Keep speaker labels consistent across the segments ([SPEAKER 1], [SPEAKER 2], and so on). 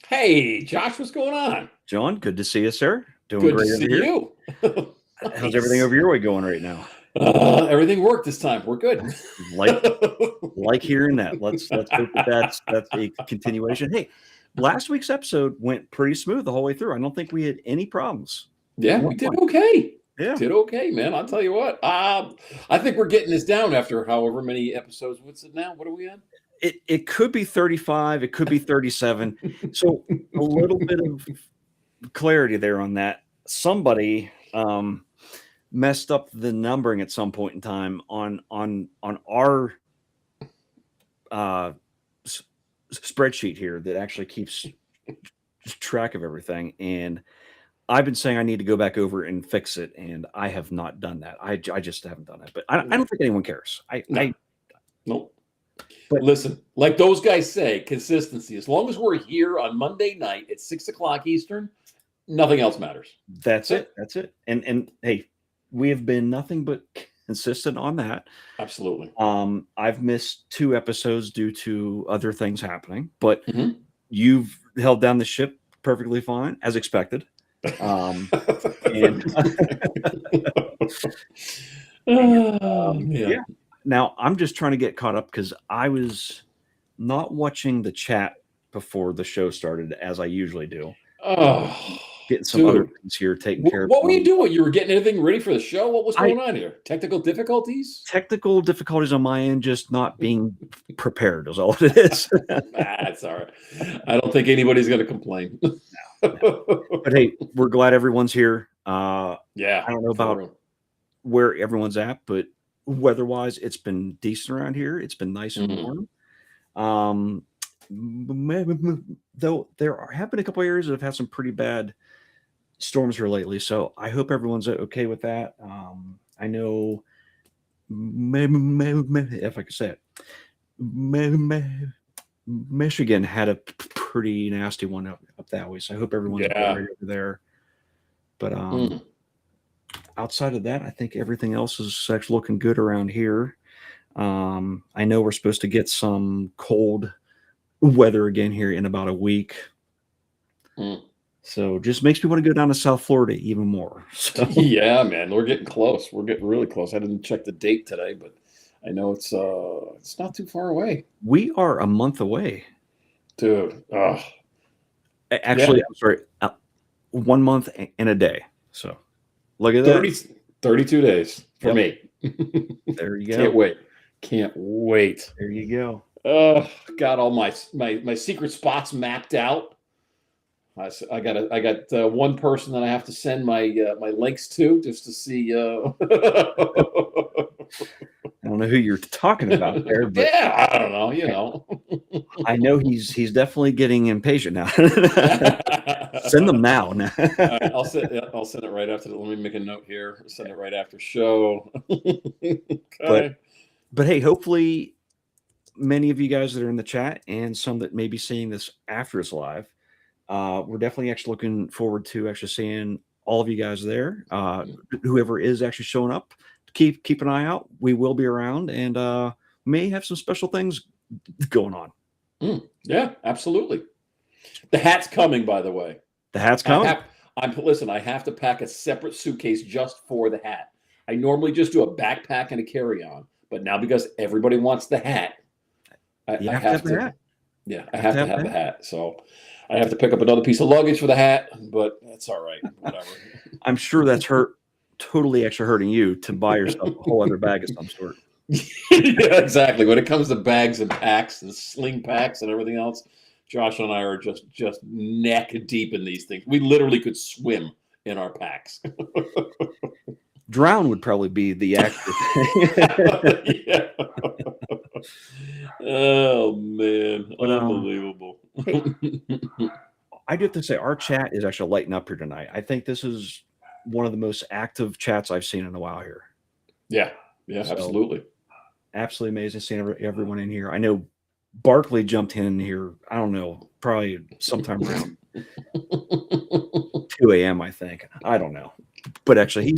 [SPEAKER 1] Hey, Josh, what's going on?
[SPEAKER 2] John, good to see you, sir. Doing
[SPEAKER 1] Good to
[SPEAKER 2] great over
[SPEAKER 1] see
[SPEAKER 2] here.
[SPEAKER 1] you.
[SPEAKER 2] How's everything over your way going right now?
[SPEAKER 1] Everything worked this time. We're good.
[SPEAKER 2] Like hearing that. Let's hope that's a continuation. Hey, last week's episode went pretty smooth the whole way through. I don't think we had any problems.
[SPEAKER 1] Yeah, we did okay.
[SPEAKER 2] Yeah.
[SPEAKER 1] Did okay, man. I'll tell you what. I think we're getting this down after however many episodes. What's it now? What are we on?
[SPEAKER 2] It could be 35, it could be 37. So a little bit of clarity there on that. Somebody messed up the numbering at some point in time on our spreadsheet here that actually keeps track of everything, and I've been saying I need to go back over and fix it, and I have not done that. I just haven't done it, but I don't think anyone cares.
[SPEAKER 1] Nope.
[SPEAKER 2] But
[SPEAKER 1] listen, like those guys say, consistency. As long as we're here on Monday night at 6:00 Eastern, nothing else matters.
[SPEAKER 2] That's it. That's it. And hey, we have been nothing but consistent on that.
[SPEAKER 1] Absolutely.
[SPEAKER 2] I've missed 2 episodes due to other things happening, but you've held down the ship perfectly fine, as expected. Yeah. Now I'm just trying to get caught up because I was not watching the chat before the show started as I usually do. Getting some other things here taken care of.
[SPEAKER 1] What were you doing? You were getting anything ready for the show? What was going on here? Technical difficulties?
[SPEAKER 2] Technical difficulties on my end, just not being prepared is all it is.
[SPEAKER 1] That's all right. I don't think anybody's going to complain.
[SPEAKER 2] No. But hey, we're glad everyone's here.
[SPEAKER 1] Yeah.
[SPEAKER 2] I don't know about where everyone's at, but weather-wise, it's been decent around here. It's been nice and warm. Though there have been a couple areas that have had some pretty bad storms here lately, so I hope everyone's okay with that. I know, if I could say it, Michigan had a pretty nasty one up that way, so I hope everyone's okay over there. But outside of that, I think everything else is actually looking good around here. I know we're supposed to get some cold weather again here in about a week. So just makes me want to go down to South Florida even more. So.
[SPEAKER 1] Yeah, man, we're getting close. We're getting really close. I didn't check the date today, but I know it's not too far away.
[SPEAKER 2] We are a month away,
[SPEAKER 1] dude.
[SPEAKER 2] Actually, I'm sorry, 1 month and a day. So look at
[SPEAKER 1] 32 days for me.
[SPEAKER 2] There you go.
[SPEAKER 1] Can't wait.
[SPEAKER 2] There you go.
[SPEAKER 1] Got all my secret spots mapped out. I got one person that I have to send my links to just to see.
[SPEAKER 2] I don't know who you're talking about there, but
[SPEAKER 1] yeah, I don't know. You know,
[SPEAKER 2] I know he's definitely getting impatient now. Send them now.
[SPEAKER 1] Right, I'll send it right after. Let me make a note here. Send it right after show.
[SPEAKER 2] Okay. But hey, hopefully, many of you guys that are in the chat and some that may be seeing this after it's live. We're definitely actually looking forward to actually seeing all of you guys there. Whoever is actually showing up, keep an eye out. We will be around and may have some special things going on.
[SPEAKER 1] Yeah, absolutely. The hat's coming, by the way.
[SPEAKER 2] The hat's coming.
[SPEAKER 1] Listen, I have to pack a separate suitcase just for the hat. I normally just do a backpack and a carry-on, but now because everybody wants the hat, I have to have the hat. Yeah, I have to have the hat. So I have to pick up another piece of luggage for the hat, but that's all right. Whatever.
[SPEAKER 2] I'm sure that's totally extra hurting you to buy yourself a whole other bag of some sort.
[SPEAKER 1] Yeah, exactly. When it comes to bags and packs and sling packs and everything else, Josh and I are just neck deep in these things. We literally could swim in our packs.
[SPEAKER 2] Drown would probably be the accurate thing.
[SPEAKER 1] Yeah. Oh man, unbelievable.
[SPEAKER 2] Hey, I do have to say our chat is actually lighting up here tonight. I think this is one of the most active chats I've seen in a while here.
[SPEAKER 1] Yeah, so, absolutely
[SPEAKER 2] amazing seeing everyone in here. I know Barkley jumped in here, I don't know, probably sometime around 2 a.m. I think. I don't know, but actually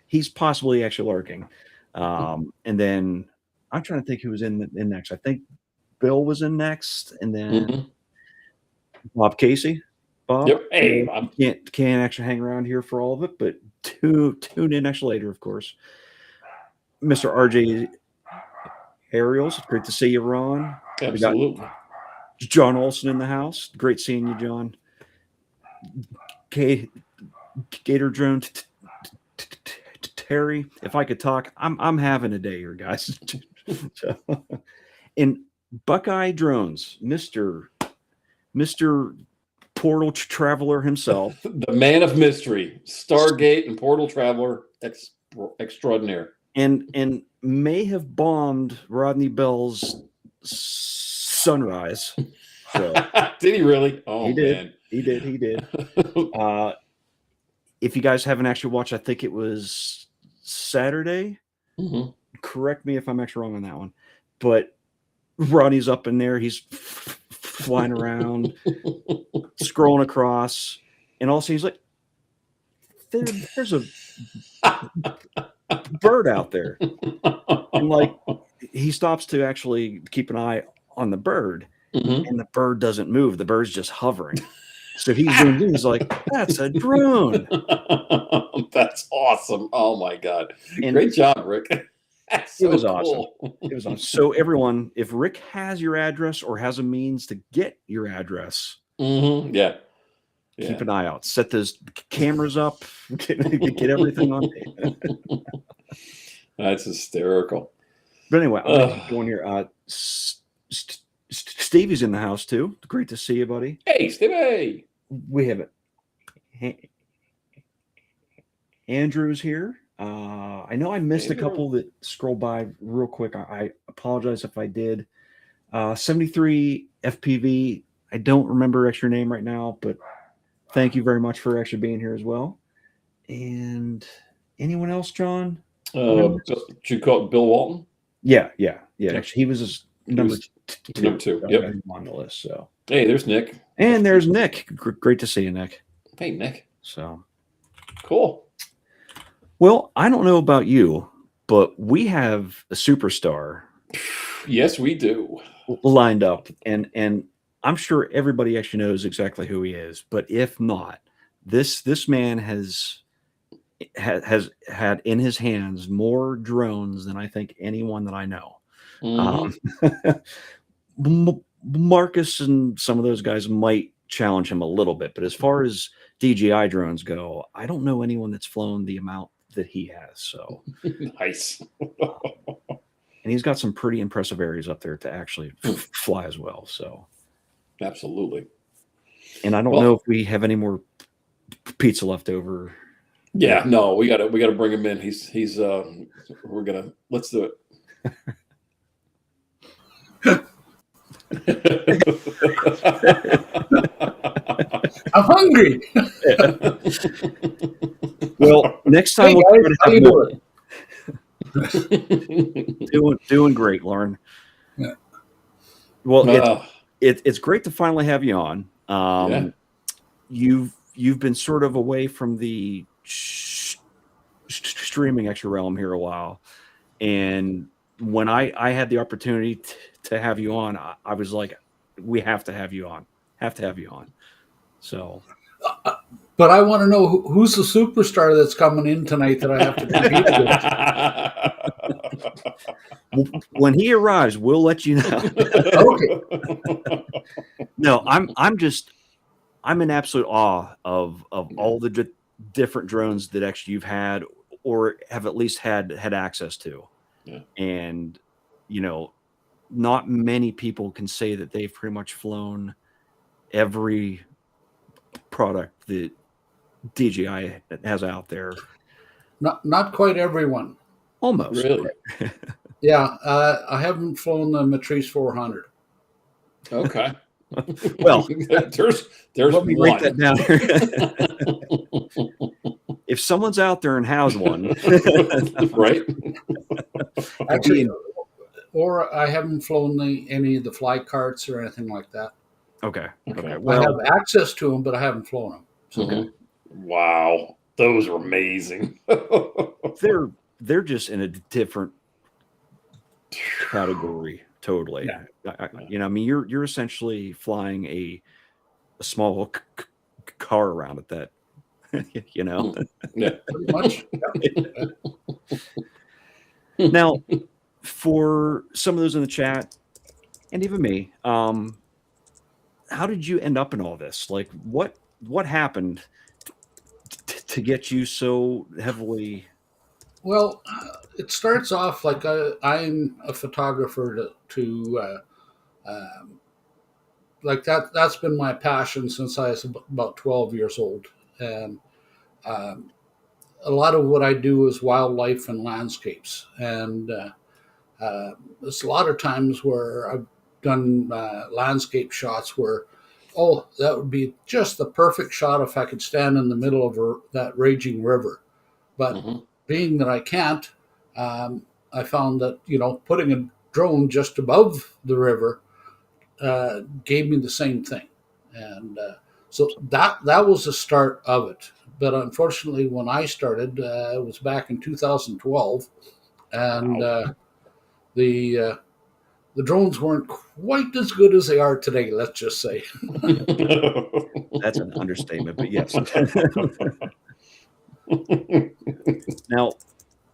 [SPEAKER 2] he's possibly actually lurking. And then I'm trying to think who was in next. I think Bill was in next, and then Bob Casey. Bob,
[SPEAKER 1] Yep. Hey,
[SPEAKER 2] can't actually hang around here for all of it, but tune in next later, of course. Mr. RJ Ariels, great to see you, Ron.
[SPEAKER 1] absolutely.
[SPEAKER 2] We got John Olson in the house. Great seeing you, John. Gator Drone Terry. If I could talk, I'm having a day here, guys. And Buckeye Drones, Mr. Portal Traveler himself.
[SPEAKER 1] The man of mystery, Stargate and Portal Traveler extraordinaire.
[SPEAKER 2] And may have bombed Rodney Bell's Sunrise. So,
[SPEAKER 1] did he really? Oh,
[SPEAKER 2] he did.
[SPEAKER 1] Man.
[SPEAKER 2] He did. If you guys haven't actually watched, I think it was Saturday.
[SPEAKER 1] Mm-hmm.
[SPEAKER 2] Correct me if I'm actually wrong on that one. But Rodney's up in there. He's flying around, scrolling across. And also he's like, there's a bird out there. And like, he stops to actually keep an eye on the bird.
[SPEAKER 1] Mm-hmm.
[SPEAKER 2] And the bird doesn't move. The bird's just hovering. So he's like, that's a drone.
[SPEAKER 1] That's awesome. Oh my God.
[SPEAKER 2] And
[SPEAKER 1] great job, Rick. So
[SPEAKER 2] it was
[SPEAKER 1] cool.
[SPEAKER 2] awesome. It was awesome. So everyone, if Rick has your address or has a means to get your address,
[SPEAKER 1] mm-hmm. Yeah.
[SPEAKER 2] Keep an eye out. Set those cameras up. Get everything on tape.
[SPEAKER 1] That's hysterical.
[SPEAKER 2] But anyway, I'm going here. Stevie's in the house too. Great to see you, buddy.
[SPEAKER 1] Hey, Stevie.
[SPEAKER 2] We have it. Andrew's here. I know I missed a couple that scrolled by real quick. I apologize if I did. 73 FPV. I don't remember your name right now, but thank you very much for actually being here as well. And anyone else, John?
[SPEAKER 1] Did you call it Bill Walton?
[SPEAKER 2] Yeah. Actually, he was his number
[SPEAKER 1] two. Yep.
[SPEAKER 2] On the list. So
[SPEAKER 1] hey, there's Nick.
[SPEAKER 2] And there's Nick. Great to see you, Nick.
[SPEAKER 1] Hey, Nick.
[SPEAKER 2] So
[SPEAKER 1] cool.
[SPEAKER 2] Well, I don't know about you, but we have a superstar.
[SPEAKER 1] Yes, we do.
[SPEAKER 2] Lined up, and I'm sure everybody actually knows exactly who he is. But if not, this man has had in his hands more drones than I think anyone that I know.
[SPEAKER 1] Mm-hmm.
[SPEAKER 2] Marcus and some of those guys might challenge him a little bit, but as far as DJI drones go, I don't know anyone that's flown the amount that he has. So
[SPEAKER 1] nice.
[SPEAKER 2] And he's got some pretty impressive areas up there to actually fly as well. So
[SPEAKER 1] absolutely.
[SPEAKER 2] And I don't know if we have any more pizza left over.
[SPEAKER 1] Yeah, no, we gotta bring him in. Let's do it.
[SPEAKER 3] I'm hungry.
[SPEAKER 2] Well, next time doing great, Lauren.
[SPEAKER 3] Yeah.
[SPEAKER 2] Well, it's great to finally have you on. You've been sort of away from the streaming extra realm here a while, and when I had the opportunity to have you on, I was like, we have to have you on. So,
[SPEAKER 3] but I want to know who's the superstar that's coming in tonight that I have to compete
[SPEAKER 2] with. When he arrives, we'll let you know.
[SPEAKER 3] Okay.
[SPEAKER 2] No, I'm in absolute awe of all the different drones that actually you've had or have at least had access to.
[SPEAKER 1] Yeah.
[SPEAKER 2] And, not many people can say that they've pretty much flown every product that DJI has out there.
[SPEAKER 3] Not quite everyone.
[SPEAKER 2] Almost.
[SPEAKER 1] Really?
[SPEAKER 3] Yeah. I haven't flown the Matrice 400.
[SPEAKER 1] Okay.
[SPEAKER 2] Well,
[SPEAKER 1] there's
[SPEAKER 2] let me write that down here. If someone's out there and has one,
[SPEAKER 1] right?
[SPEAKER 3] Actually, or I haven't flown any of the fly carts or anything like that.
[SPEAKER 2] Okay.
[SPEAKER 3] Well, I have access to them, but I haven't flown them. So.
[SPEAKER 1] Okay. Wow, those are amazing.
[SPEAKER 2] they're just in a different category. Totally.
[SPEAKER 3] Yeah.
[SPEAKER 2] I mean, you're essentially flying a a small little car around it that, you know.
[SPEAKER 1] Yeah.
[SPEAKER 3] Pretty much. Yep.
[SPEAKER 2] Now, for some of those in the chat, and even me, how did you end up in all this? Like, what happened to get you so heavily?
[SPEAKER 3] Well, it starts off like I'm a photographer to like that. That's been my passion since I was about 12 years old, and um, a lot of what I do is wildlife and landscapes, and there's a lot of times where I've done landscape shots where, oh, that would be just the perfect shot if I could stand in the middle of that raging river. But
[SPEAKER 1] Mm-hmm.
[SPEAKER 3] being that I can't, I found that putting a drone just above the river gave me the same thing, and so that was the start of it. But unfortunately, when I started, it was back in 2012, and
[SPEAKER 1] Wow.
[SPEAKER 3] the the drones weren't quite as good as they are today. Let's just say.
[SPEAKER 2] That's an understatement, but yes. Now,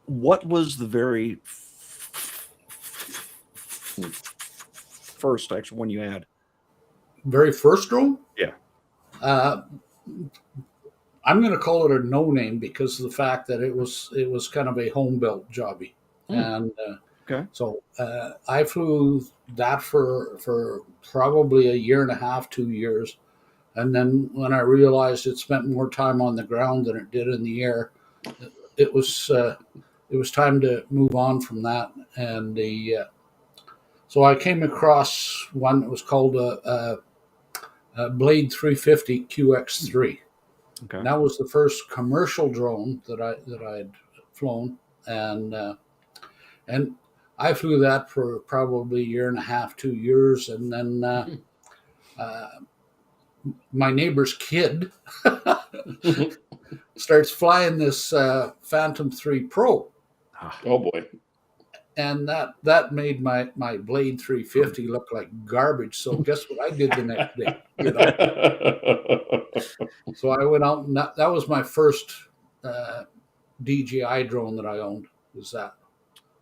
[SPEAKER 2] what was the very first actual one you had?
[SPEAKER 3] Very first drone?
[SPEAKER 2] Yeah.
[SPEAKER 3] I'm going to call it a no name because of the fact that it was kind of a home built jobby, and
[SPEAKER 2] Okay.
[SPEAKER 3] so I flew that for probably a year and a half, 2 years, and then when I realized it spent more time on the ground than it did in the air, it was time to move on from that, and so I came across one that was called a Blade 350 QX3.
[SPEAKER 2] Okay.
[SPEAKER 3] And that was the first commercial drone that I'd flown, and I flew that for probably a year and a half, 2 years, and then my neighbor's kid starts flying this Phantom 3 Pro,
[SPEAKER 1] Oh boy.
[SPEAKER 3] and that made my Blade 350 look like garbage. So guess what I did the next day? So I went out, and that was my first DJI drone that I owned. Was that?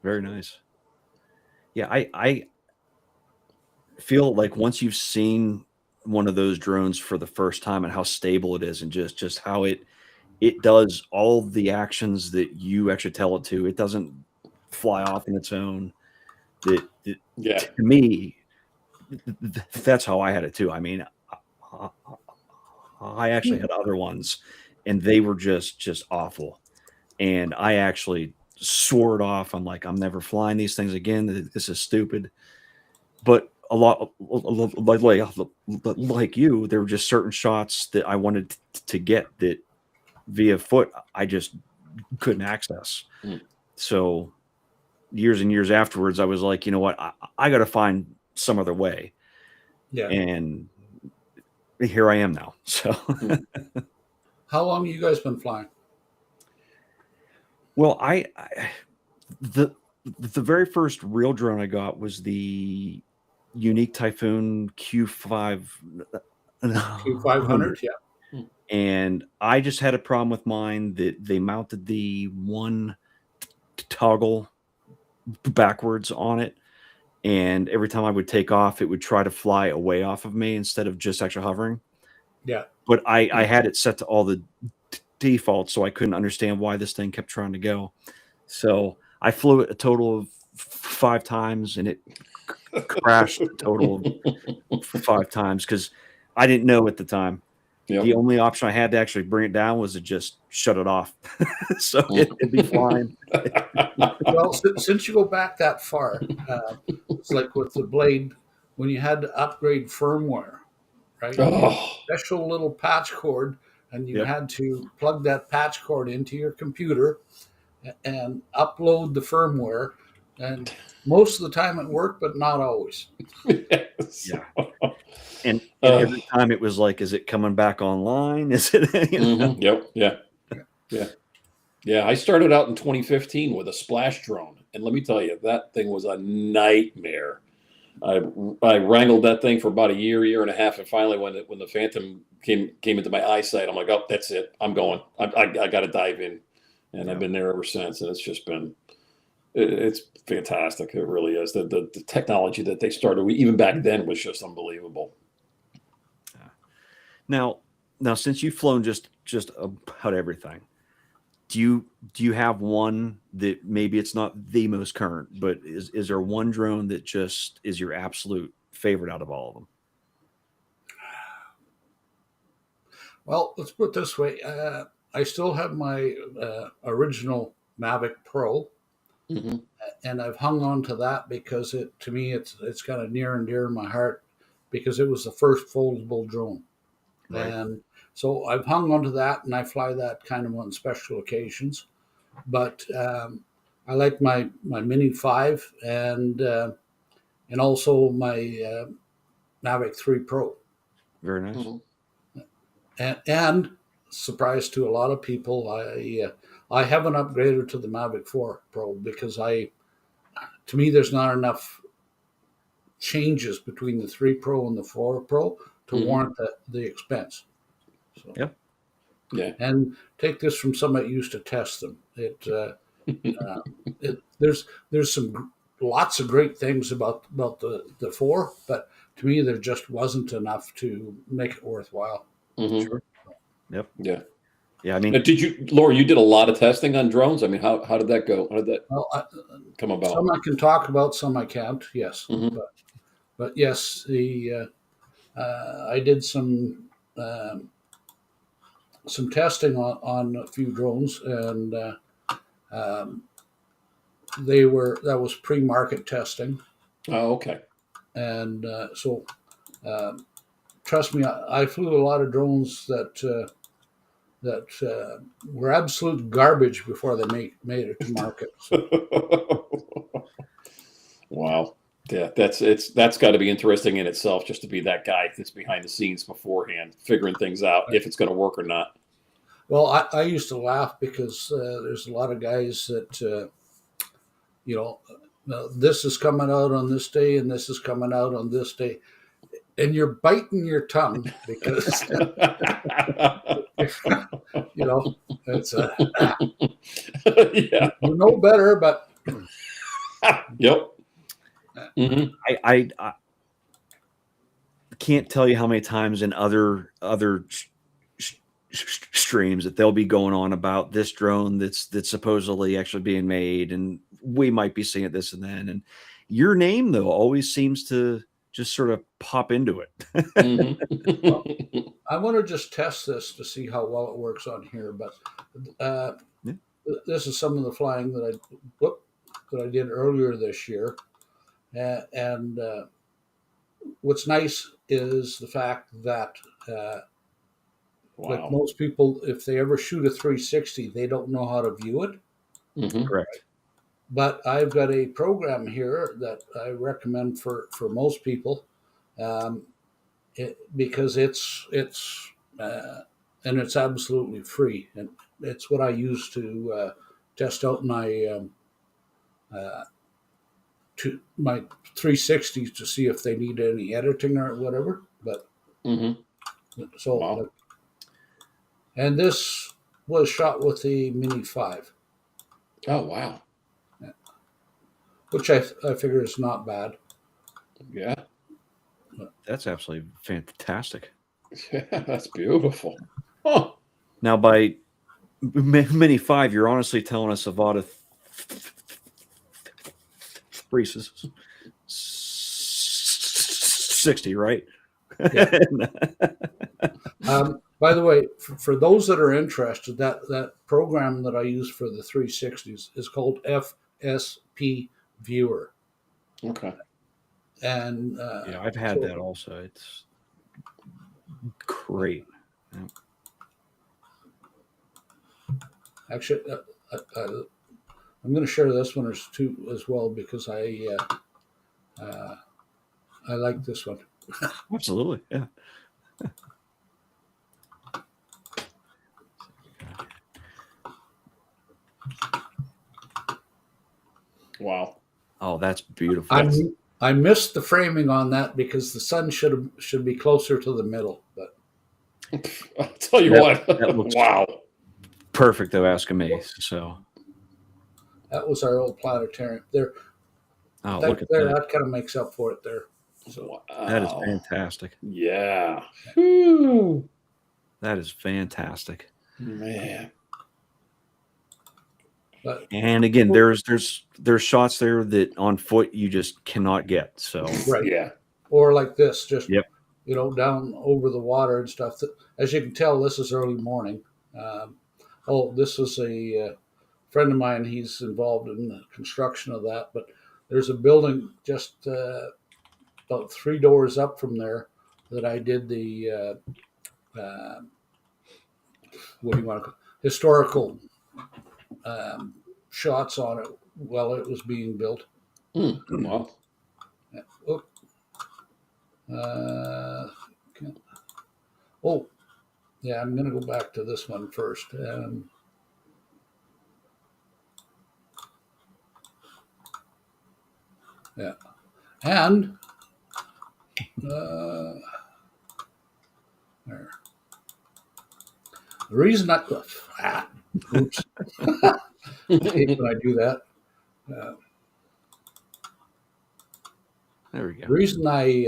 [SPEAKER 2] Very nice. Yeah, I feel like once you've seen one of those drones for the first time and how stable it is, and just how it does all the actions that you actually tell it to, it doesn't fly off on its own.
[SPEAKER 1] Yeah.
[SPEAKER 2] To me, that's how I had it too. I mean, I actually had other ones, and they were just awful. And I actually swore it off. I'm like, I'm never flying these things again. This is stupid. But a lot like you, there were just certain shots that I wanted to get that via foot I just couldn't access. So years and years afterwards, I was like, you know what, I got to find some other way.
[SPEAKER 3] Yeah.
[SPEAKER 2] And here I am now. So
[SPEAKER 3] how long have you guys been flying?
[SPEAKER 2] well, the very first real drone I got was the Unique Typhoon Q5
[SPEAKER 3] Q500, yeah.
[SPEAKER 2] And I just had a problem with mine that they mounted the one toggle backwards on it, and every time I would take off, it would try to fly away off of me instead of just actually hovering.
[SPEAKER 3] Yeah.
[SPEAKER 2] But I had it set to all the defaults, so I couldn't understand why this thing kept trying to go. So I flew it a total of 5 times, and it crashed a total of 5 times because I didn't know at the time. Yep. The only option I had to actually bring it down was to just shut it off. So it'd be flying.
[SPEAKER 3] Well, since you go back that far, it's like with the Blade, when you had to upgrade firmware, right?
[SPEAKER 1] Oh.
[SPEAKER 3] Special little patch cord, and you had to plug that patch cord into your computer and upload the firmware. And most of the time it worked, but not always.
[SPEAKER 1] Yes.
[SPEAKER 2] Yeah. And every time it was like, is it coming back online? Is it?
[SPEAKER 1] Yep. Yeah. I started out in 2015 with a splash drone, and let me tell you, that thing was a nightmare. I wrangled that thing for about a year and a half, and finally, when the Phantom came into my eyesight, I'm like, oh, that's it. I'm going. I got to dive in, and I've been there ever since. And it's just been, it's fantastic. It really is. The technology that they started even back then was just unbelievable.
[SPEAKER 2] Now, since you've flown just about everything, do you have one that maybe it's not the most current, but is there one drone that just is your absolute favorite out of all of them?
[SPEAKER 3] Well, let's put it this way. I still have my original Mavic Pro,
[SPEAKER 1] Mm-hmm.
[SPEAKER 3] and I've hung on to that because to me it's kind of near and dear to my heart because it was the first foldable drone.
[SPEAKER 2] Right.
[SPEAKER 3] And so I've hung on to that, and I fly that kind of on special occasions. But I like my Mini 5 and also my Mavic 3 Pro.
[SPEAKER 2] Very nice.
[SPEAKER 1] Mm-hmm.
[SPEAKER 3] And surprise to a lot of people, I haven't upgraded to the Mavic 4 Pro because to me there's not enough changes between the 3 Pro and the 4 Pro to warrant the expense. So,
[SPEAKER 2] yeah.
[SPEAKER 3] And take this from somebody that used to test them. There's some lots of great things about the 4, but to me there just wasn't enough to make it worthwhile.
[SPEAKER 1] Mm-hmm.
[SPEAKER 2] Sure. Yep.
[SPEAKER 1] Yeah.
[SPEAKER 2] Yeah. I mean,
[SPEAKER 1] Laura, you did a lot of testing on drones. I mean, how did that go? How did that come about?
[SPEAKER 3] Some I can talk about, some I can't. Yes,
[SPEAKER 1] Mm-hmm.
[SPEAKER 3] but yes, I did some testing on a few drones, and that was pre-market testing.
[SPEAKER 1] Oh, okay.
[SPEAKER 3] And so trust me, I flew a lot of drones that were absolute garbage before they made it to market. So.
[SPEAKER 1] Wow. Yeah, that's got to be interesting in itself, just to be that guy that's behind the scenes beforehand, figuring things out if it's going to work or not.
[SPEAKER 3] Well, I used to laugh because there's a lot of guys that this is coming out on this day and this is coming out on this day, and you're biting your tongue because it's
[SPEAKER 1] yeah.
[SPEAKER 3] You know better, but
[SPEAKER 1] Yep. Mm-hmm.
[SPEAKER 2] I can't tell you how many times in other streams that they'll be going on about this drone that's supposedly actually being made, and we might be seeing it this and then, and your name though always seems to just sort of pop into it.
[SPEAKER 1] Mm-hmm.
[SPEAKER 3] Well, I want to just test this to see how well it works on here, but this is some of the flying that I did earlier this year, and what's nice is the fact that like most people, if they ever shoot a 360, they don't know how to view it.
[SPEAKER 1] Mm-hmm.
[SPEAKER 2] Correct.
[SPEAKER 3] But I've got a program here that I recommend for most people, because it's and it's absolutely free, and it's what I use to test out my 360s to see if they need any editing or whatever. But so, and this was shot with the Mini 5.
[SPEAKER 1] Oh, wow.
[SPEAKER 3] Yeah. Which I figure is not bad.
[SPEAKER 1] Yeah.
[SPEAKER 2] That's absolutely fantastic.
[SPEAKER 1] Yeah, that's beautiful. Huh.
[SPEAKER 2] Now, by Mini 5, you're honestly telling us Avada 360, right?
[SPEAKER 3] Yeah. By the way, for those that are interested, that program that I use for the 360s is called FSP Viewer.
[SPEAKER 1] Okay.
[SPEAKER 3] And
[SPEAKER 2] yeah, I've had that also. It's great. Yeah.
[SPEAKER 3] Actually, I'm going to share this one as well because I like this one.
[SPEAKER 2] Absolutely, yeah.
[SPEAKER 1] Wow.
[SPEAKER 2] Oh, that's beautiful.
[SPEAKER 3] I missed the framing on that because the sun should be closer to the middle. But
[SPEAKER 1] I'll tell you
[SPEAKER 2] That-
[SPEAKER 1] what.
[SPEAKER 2] that looks-
[SPEAKER 1] Wow.
[SPEAKER 2] Perfect, though, asking me. So,
[SPEAKER 3] that was our old planetarium. There,
[SPEAKER 2] look at that.
[SPEAKER 3] that kind of makes up for it there.
[SPEAKER 1] Wow.
[SPEAKER 2] That is fantastic.
[SPEAKER 1] Yeah. Whew.
[SPEAKER 2] That is fantastic.
[SPEAKER 1] Man.
[SPEAKER 3] But
[SPEAKER 2] And again, there's shots there that on foot you just cannot get. So
[SPEAKER 3] right,
[SPEAKER 1] Yeah.
[SPEAKER 3] or like this, just
[SPEAKER 2] Yep.
[SPEAKER 3] down over the water and stuff. As you can tell, this is early morning. This was a friend of mine. He's involved in the construction of that. But there's a building just about 3 doors up from there that I did the what do you want to call it? Historical shots on it while it was being built.
[SPEAKER 1] Wow.
[SPEAKER 3] Oh, yeah, I'm going to go back to this one first. Yeah, and there. The reason oops, I hate when I do that.
[SPEAKER 2] there we go.
[SPEAKER 3] The reason I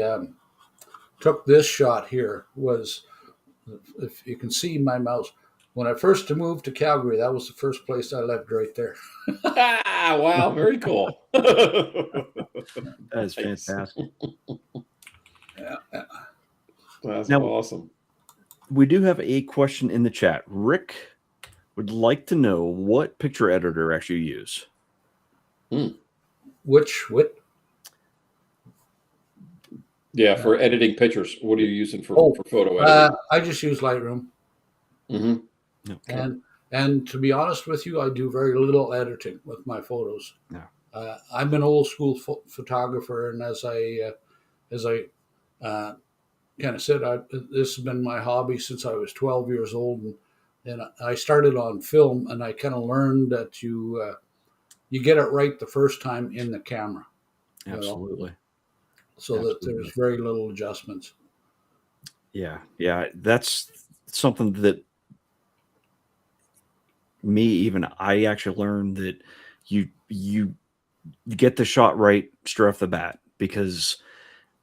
[SPEAKER 3] took this shot here was, if you can see my mouse, when I first moved to Calgary, that was the first place I lived, right there.
[SPEAKER 1] Wow. Very cool.
[SPEAKER 2] That is
[SPEAKER 1] Nice.
[SPEAKER 2] fantastic.
[SPEAKER 3] Yeah.
[SPEAKER 1] That's
[SPEAKER 2] Now-
[SPEAKER 1] awesome.
[SPEAKER 2] We do have a question in the chat. Rick would like to know what picture editor actually you use.
[SPEAKER 3] What?
[SPEAKER 1] Yeah, for editing pictures, what are you using for photo editing?
[SPEAKER 3] I just use Lightroom,
[SPEAKER 2] Okay.
[SPEAKER 3] and to be honest with you, I do very little editing with my photos.
[SPEAKER 2] Yeah.
[SPEAKER 3] I'm an old school photographer, and as I kind of said, this has been my hobby since I was 12 years old, and I started on film, and I kind of learned that you get it right the first time in the camera,
[SPEAKER 2] Absolutely.
[SPEAKER 3] so that there's very little adjustments.
[SPEAKER 2] Yeah. That's something that I actually learned, that you get the shot right straight off the bat, because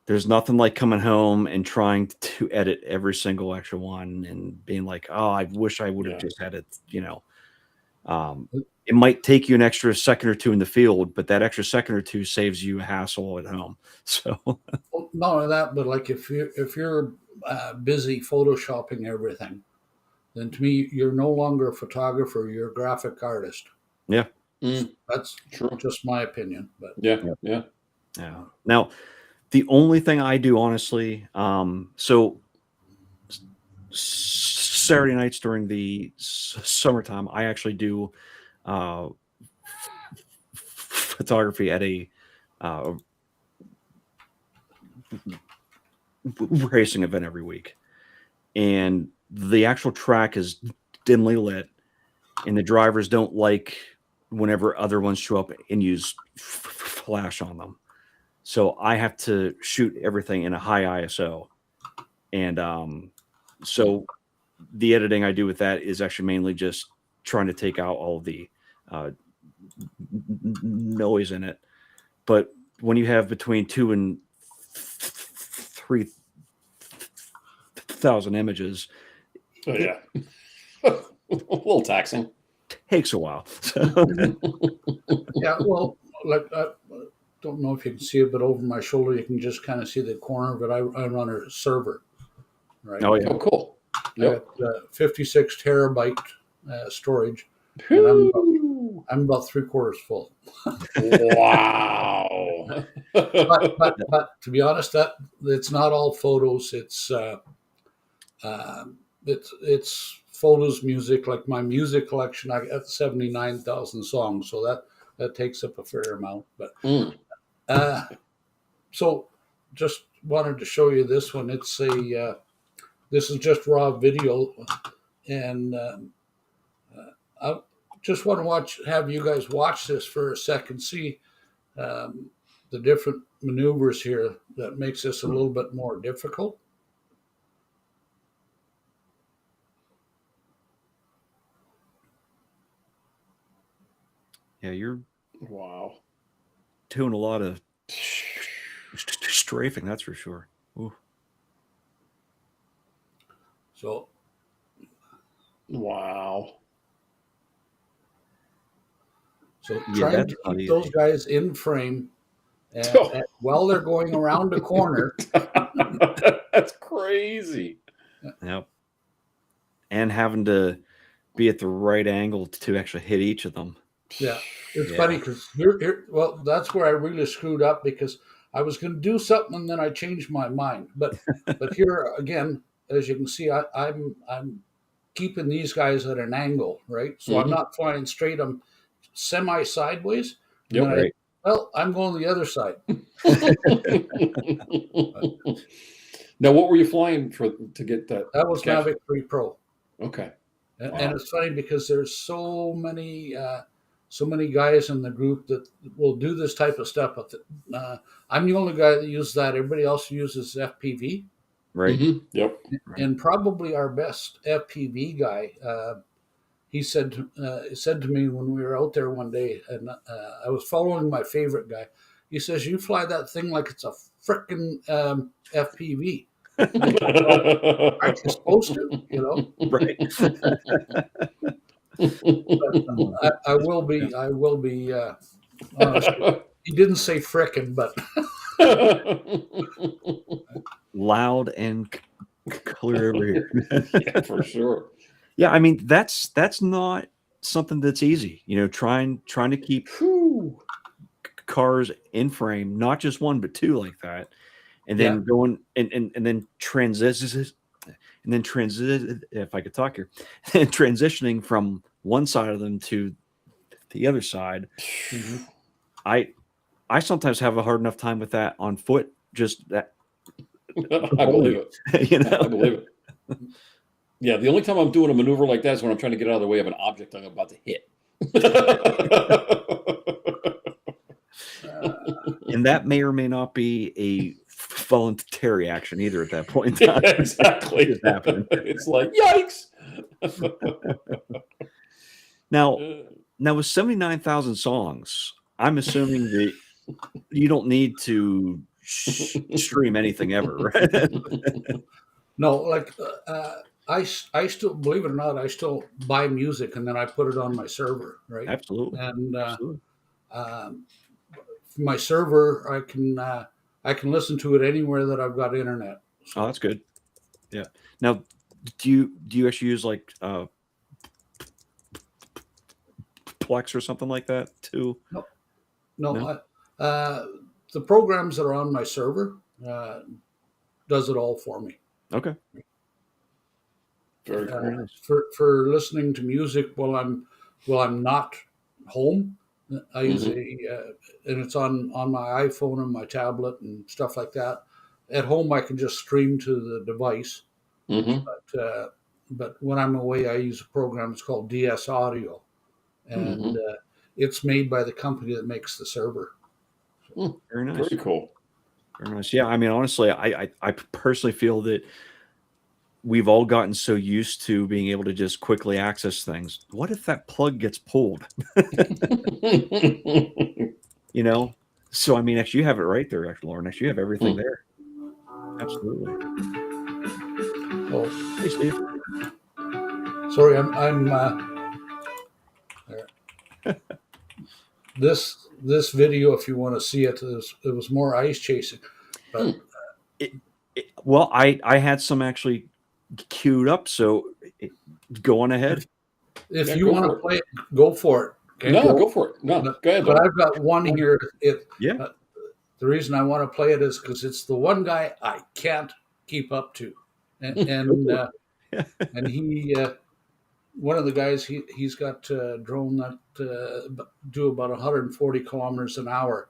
[SPEAKER 2] there's nothing like coming home and trying to edit every single extra one and being like, oh, I wish I would have just had it, it might take you an extra second or two in the field, but that extra second or two saves you a hassle at home. So
[SPEAKER 3] Well, not only that, but like if you're busy photoshopping everything, then to me you're no longer a photographer; you're a graphic artist.
[SPEAKER 2] yeah.
[SPEAKER 3] That's
[SPEAKER 1] True.
[SPEAKER 3] just my opinion, but
[SPEAKER 1] Yeah.
[SPEAKER 2] Now, the only thing I do, honestly, so Saturday nights during the summertime, I actually do photography at a racing event every week, and the actual track is dimly lit, and the drivers don't like whenever other ones show up and use flash on them. So I have to shoot everything in a high ISO. And so the editing I do with that is actually mainly just trying to take out all the noise in it. But when you have between 2,000 and 3,000 images,
[SPEAKER 1] Oh, yeah. A little taxing.
[SPEAKER 2] takes a while.
[SPEAKER 3] yeah, well, like I don't know if you can see it, but over my shoulder you can just kind of see the corner of it. I run a server, right?
[SPEAKER 2] Oh, yeah.
[SPEAKER 1] Oh, cool. Yep.
[SPEAKER 3] I got 56 terabyte storage.
[SPEAKER 1] Whew.
[SPEAKER 3] I'm about 3/4 full.
[SPEAKER 1] Wow.
[SPEAKER 3] but to be honest, that it's not all photos. It's photos, music. Like my music collection, I got 79,000 songs, so that takes up a fair amount. But so just wanted to show you this one. It's this is just raw video, and I just want to have you guys watch this for a second. See, the different maneuvers here that makes this a little bit more difficult.
[SPEAKER 2] Yeah, you're
[SPEAKER 1] Wow.
[SPEAKER 2] doing a lot of strafing, that's for sure. Ooh.
[SPEAKER 3] So,
[SPEAKER 1] wow.
[SPEAKER 3] So
[SPEAKER 2] Yeah,
[SPEAKER 3] trying
[SPEAKER 2] that's
[SPEAKER 3] to
[SPEAKER 2] not
[SPEAKER 3] keep
[SPEAKER 2] easy.
[SPEAKER 3] those guys in frame and while they're going around the corner.
[SPEAKER 1] That's crazy.
[SPEAKER 2] Yep. And having to be at the right angle to actually hit each of them.
[SPEAKER 3] Yeah, it's
[SPEAKER 2] Yeah.
[SPEAKER 3] funny because well, that's where I really screwed up because I was going to do something and then I changed my mind. But here again, as you can see, I'm keeping these guys at an angle, right? So I'm not flying straight. I'm semi sideways, and
[SPEAKER 1] Yep.
[SPEAKER 3] then
[SPEAKER 2] Right.
[SPEAKER 3] I'm going the other side.
[SPEAKER 1] Now, what were you flying for to get that?
[SPEAKER 3] That was
[SPEAKER 1] catch?
[SPEAKER 3] Mavic 3 Pro.
[SPEAKER 1] Okay.
[SPEAKER 3] And,
[SPEAKER 1] Wow.
[SPEAKER 3] and it's funny because there's so many guys in the group that will do this type of stuff. But I'm the only guy that uses that. Everybody else uses FPV.
[SPEAKER 2] Right.
[SPEAKER 1] Yep.
[SPEAKER 3] And probably our best FPV guy. He said to me when we were out there one day, and I was following my favorite guy. He says, "You fly that thing like it's a frickin' FPV." Aren't you supposed to? You know.
[SPEAKER 2] Right.
[SPEAKER 3] But I will be. I will be honest. He didn't say frickin', but
[SPEAKER 2] Loud and clear over here.
[SPEAKER 1] Yeah, for sure.
[SPEAKER 2] Yeah, I mean that's not something that's easy. You know, trying to keep
[SPEAKER 1] Whew.
[SPEAKER 2] cars in frame, not just one but two like that, and then going and then transitions and then transit if I could talk here, transitioning from one side of them to the other side. I sometimes have a hard enough time with that on foot. Just that,
[SPEAKER 1] I believe it.
[SPEAKER 2] you know.
[SPEAKER 1] I believe it. Yeah, the only time I'm doing a maneuver like that is when I'm trying to get out of the way of an object I'm about to hit.
[SPEAKER 2] And that may or may not be a voluntary action either at that point in time.
[SPEAKER 1] Yeah, exactly.
[SPEAKER 2] It's happening.
[SPEAKER 1] It's like, yikes.
[SPEAKER 2] Now with 79,000 songs, I'm assuming that you don't need to stream anything ever, right?
[SPEAKER 3] no, like I still, believe it or not, I still buy music and then I put it on my server, right?
[SPEAKER 2] Absolutely.
[SPEAKER 3] And
[SPEAKER 2] Absolutely.
[SPEAKER 3] My server, I can listen to it anywhere that I've got internet.
[SPEAKER 2] Oh, that's good. Yeah. Now, do you actually use like Plex or something like that too?
[SPEAKER 3] No. The programs that are on my server does it all for me.
[SPEAKER 2] Okay.
[SPEAKER 1] Very cool.
[SPEAKER 3] For listening to music while I'm not home, I use and it's on my iPhone and my tablet and stuff like that. At home, I can just stream to the device. But when I'm away, I use a program. It's called DS Audio, and it's made by the company that makes the server.
[SPEAKER 2] Very nice.
[SPEAKER 1] Very cool.
[SPEAKER 2] Very nice. Yeah, I mean, honestly, I personally feel that we've all gotten so used to being able to just quickly access things. What if that plug gets pulled? You know? So, I mean, actually, you have it right there, actually, Lauren. Actually, you have everything there. Absolutely.
[SPEAKER 3] Oh,
[SPEAKER 2] Hey, Steve.
[SPEAKER 3] sorry, I'm this video, if you want to see it, it was more ice chasing. But
[SPEAKER 2] well, I had some actually queued up, so go on ahead.
[SPEAKER 3] If you want to play it, go for it.
[SPEAKER 1] Okay? No, go for it. No, go ahead.
[SPEAKER 3] But I've got one here.
[SPEAKER 2] Yeah.
[SPEAKER 3] The reason I want to play it is because it's the one guy I can't keep up to, and he one of the guys he's got a drone that do about 140 kilometers an hour.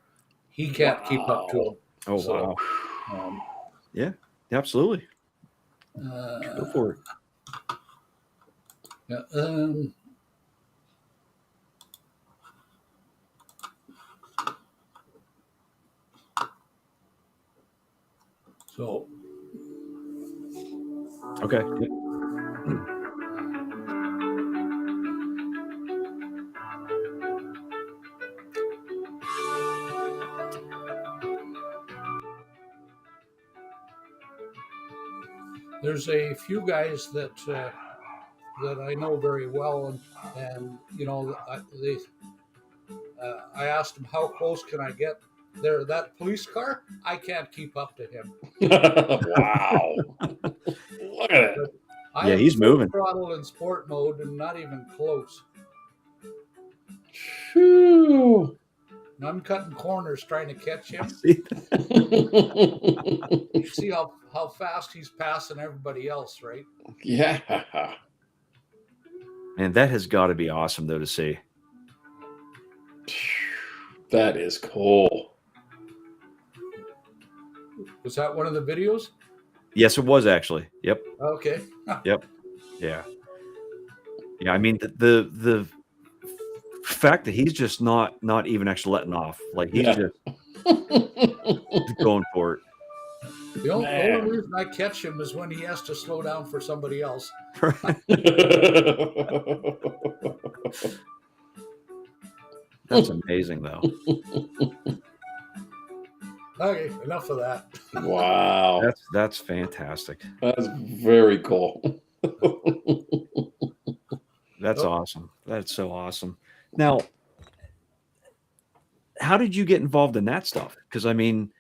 [SPEAKER 3] He can't keep up to him.
[SPEAKER 2] Oh so, wow! Yeah, absolutely. Go for it.
[SPEAKER 3] Yeah. So
[SPEAKER 2] Okay.
[SPEAKER 3] there's a few guys that I know very well, and you know, I asked them, how close can I get there? That police car, I can't keep up to him.
[SPEAKER 1] Wow. Look at it.
[SPEAKER 3] I
[SPEAKER 2] Yeah,
[SPEAKER 3] am
[SPEAKER 2] he's
[SPEAKER 3] full
[SPEAKER 2] moving.
[SPEAKER 3] throttle in sport mode and not even close.
[SPEAKER 1] Phew.
[SPEAKER 3] And I'm cutting corners trying to catch him.
[SPEAKER 2] See?
[SPEAKER 3] See how fast he's passing everybody else, right?
[SPEAKER 1] Yeah.
[SPEAKER 2] And that has got to be awesome, though, to see.
[SPEAKER 1] That is cool.
[SPEAKER 3] Was that one of the videos?
[SPEAKER 2] Yes, it was actually. Yep.
[SPEAKER 3] Okay.
[SPEAKER 2] Yep. Yeah. Yeah. I mean, the fact that he's just not even actually letting off, like he's just going for it.
[SPEAKER 3] The only reason I catch him is when he has to slow down for somebody else.
[SPEAKER 2] That's amazing, though.
[SPEAKER 3] Okay, enough of that.
[SPEAKER 1] Wow.
[SPEAKER 2] That's fantastic.
[SPEAKER 1] That's very cool.
[SPEAKER 2] That's awesome. That's so awesome. Now, how did you get involved in that stuff? Because I mean,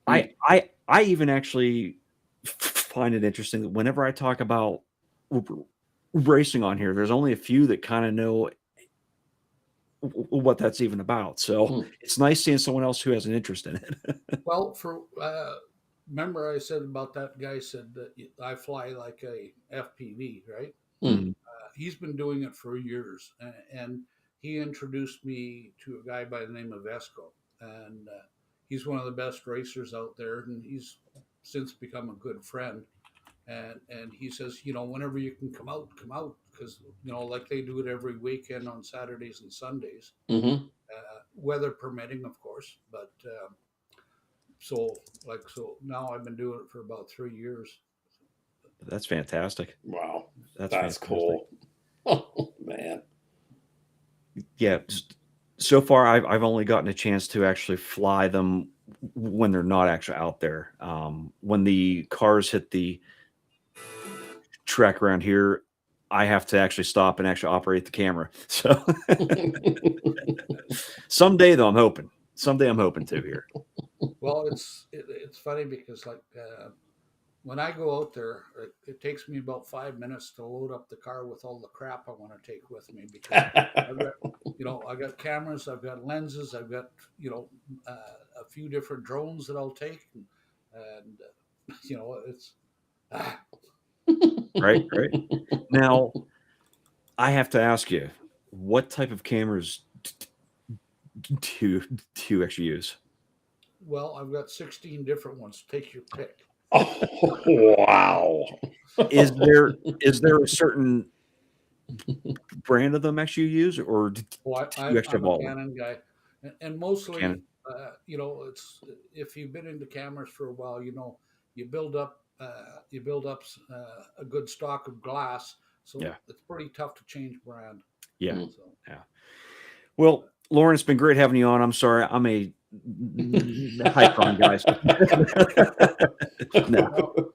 [SPEAKER 2] I even actually find it interesting that whenever I talk about racing on here, there's only a few that kind of know what that's even about. So it's nice seeing someone else who has an interest in it.
[SPEAKER 3] Well, remember I said about that guy said that I fly like a FPV, right? He's been doing it for years, and he introduced me to a guy by the name of Esco, and he's one of the best racers out there, and he's since become a good friend. And he says, you know, whenever you can come out, because you know, like they do it every weekend on Saturdays and Sundays, weather permitting, of course. But so now I've been doing it for about 3 years.
[SPEAKER 2] That's fantastic.
[SPEAKER 1] Wow. That's
[SPEAKER 2] fantastic.
[SPEAKER 1] cool. Oh, man.
[SPEAKER 2] Yeah. So far, I've only gotten a chance to actually fly them when they're not actually out there. When the cars hit the track around here, I have to actually stop and actually operate the camera. So someday, though, I'm hoping. Someday I'm hoping to here.
[SPEAKER 3] Well, it's funny because like when I go out there, it takes me about 5 minutes to load up the car with all the crap I want to take with me because I got cameras, I've got lenses, I've got a few different drones that I'll take, and it's
[SPEAKER 2] right. Now, I have to ask you, what type of cameras do you actually use?
[SPEAKER 3] Well, I've got 16 different ones. Take your pick.
[SPEAKER 1] Oh, wow.
[SPEAKER 2] Is there a certain brand of them actually you use, or do you actually have
[SPEAKER 3] I'm a
[SPEAKER 2] all of them?
[SPEAKER 3] Canon guy, and mostly,
[SPEAKER 2] Canon.
[SPEAKER 3] it's if you've been into cameras for a while, you build up a good stock of glass, so it's pretty tough to change brand.
[SPEAKER 2] Yeah. Well, Lauren, it's been great having you on. I'm sorry, I'm a Hypron guy. No.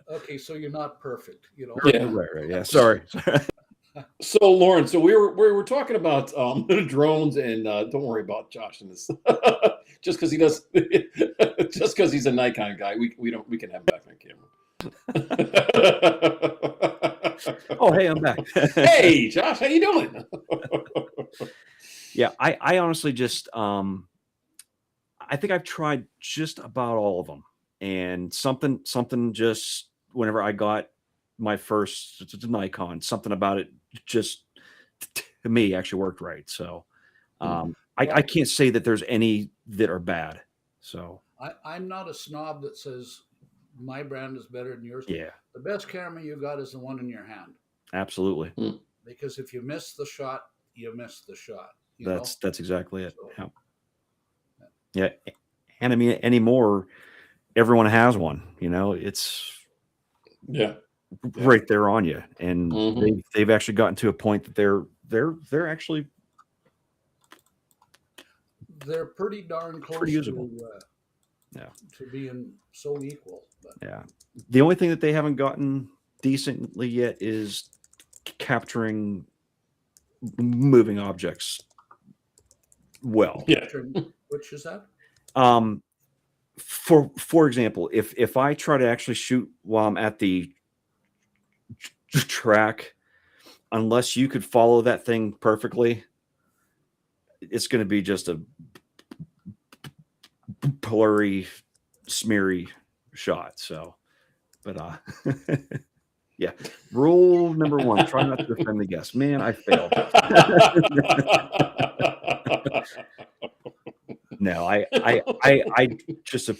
[SPEAKER 3] Okay, so you're not perfect,
[SPEAKER 1] Yeah.
[SPEAKER 2] Right. Yeah. Sorry.
[SPEAKER 1] So, Lauren, so we were talking about drones, and don't worry about Josh in this. Just because he's a Nikon guy, we can have him back on camera.
[SPEAKER 2] Oh, hey, I'm back.
[SPEAKER 1] Hey, Josh, how you doing?
[SPEAKER 2] Yeah, I honestly just I think I've tried just about all of them, and something just whenever I got my first Nikon, something about it just to me actually worked right. So I can't say that there's any that are bad. So
[SPEAKER 3] I'm not a snob that says my brand is better than yours.
[SPEAKER 2] Yeah,
[SPEAKER 3] the best camera you got is the one in your hand.
[SPEAKER 2] Absolutely.
[SPEAKER 3] Because if you miss the shot, you miss the shot.
[SPEAKER 2] That's exactly it.
[SPEAKER 3] So,
[SPEAKER 2] Yeah. And I mean, anymore, everyone has one. It's right there on you, and they've actually gotten to a point that they're actually
[SPEAKER 3] pretty darn close
[SPEAKER 2] pretty usable.
[SPEAKER 3] To being so equal. But.
[SPEAKER 2] Yeah, the only thing that they haven't gotten decently yet is capturing moving objects well.
[SPEAKER 1] Yeah.
[SPEAKER 3] Which is that?
[SPEAKER 2] For example, if I try to actually shoot while I'm at the track, unless you could follow that thing perfectly, it's going to be just a blurry, smeary shot. So, but yeah. Rule number 1: try not to offend the guest. Man, I failed. No, I just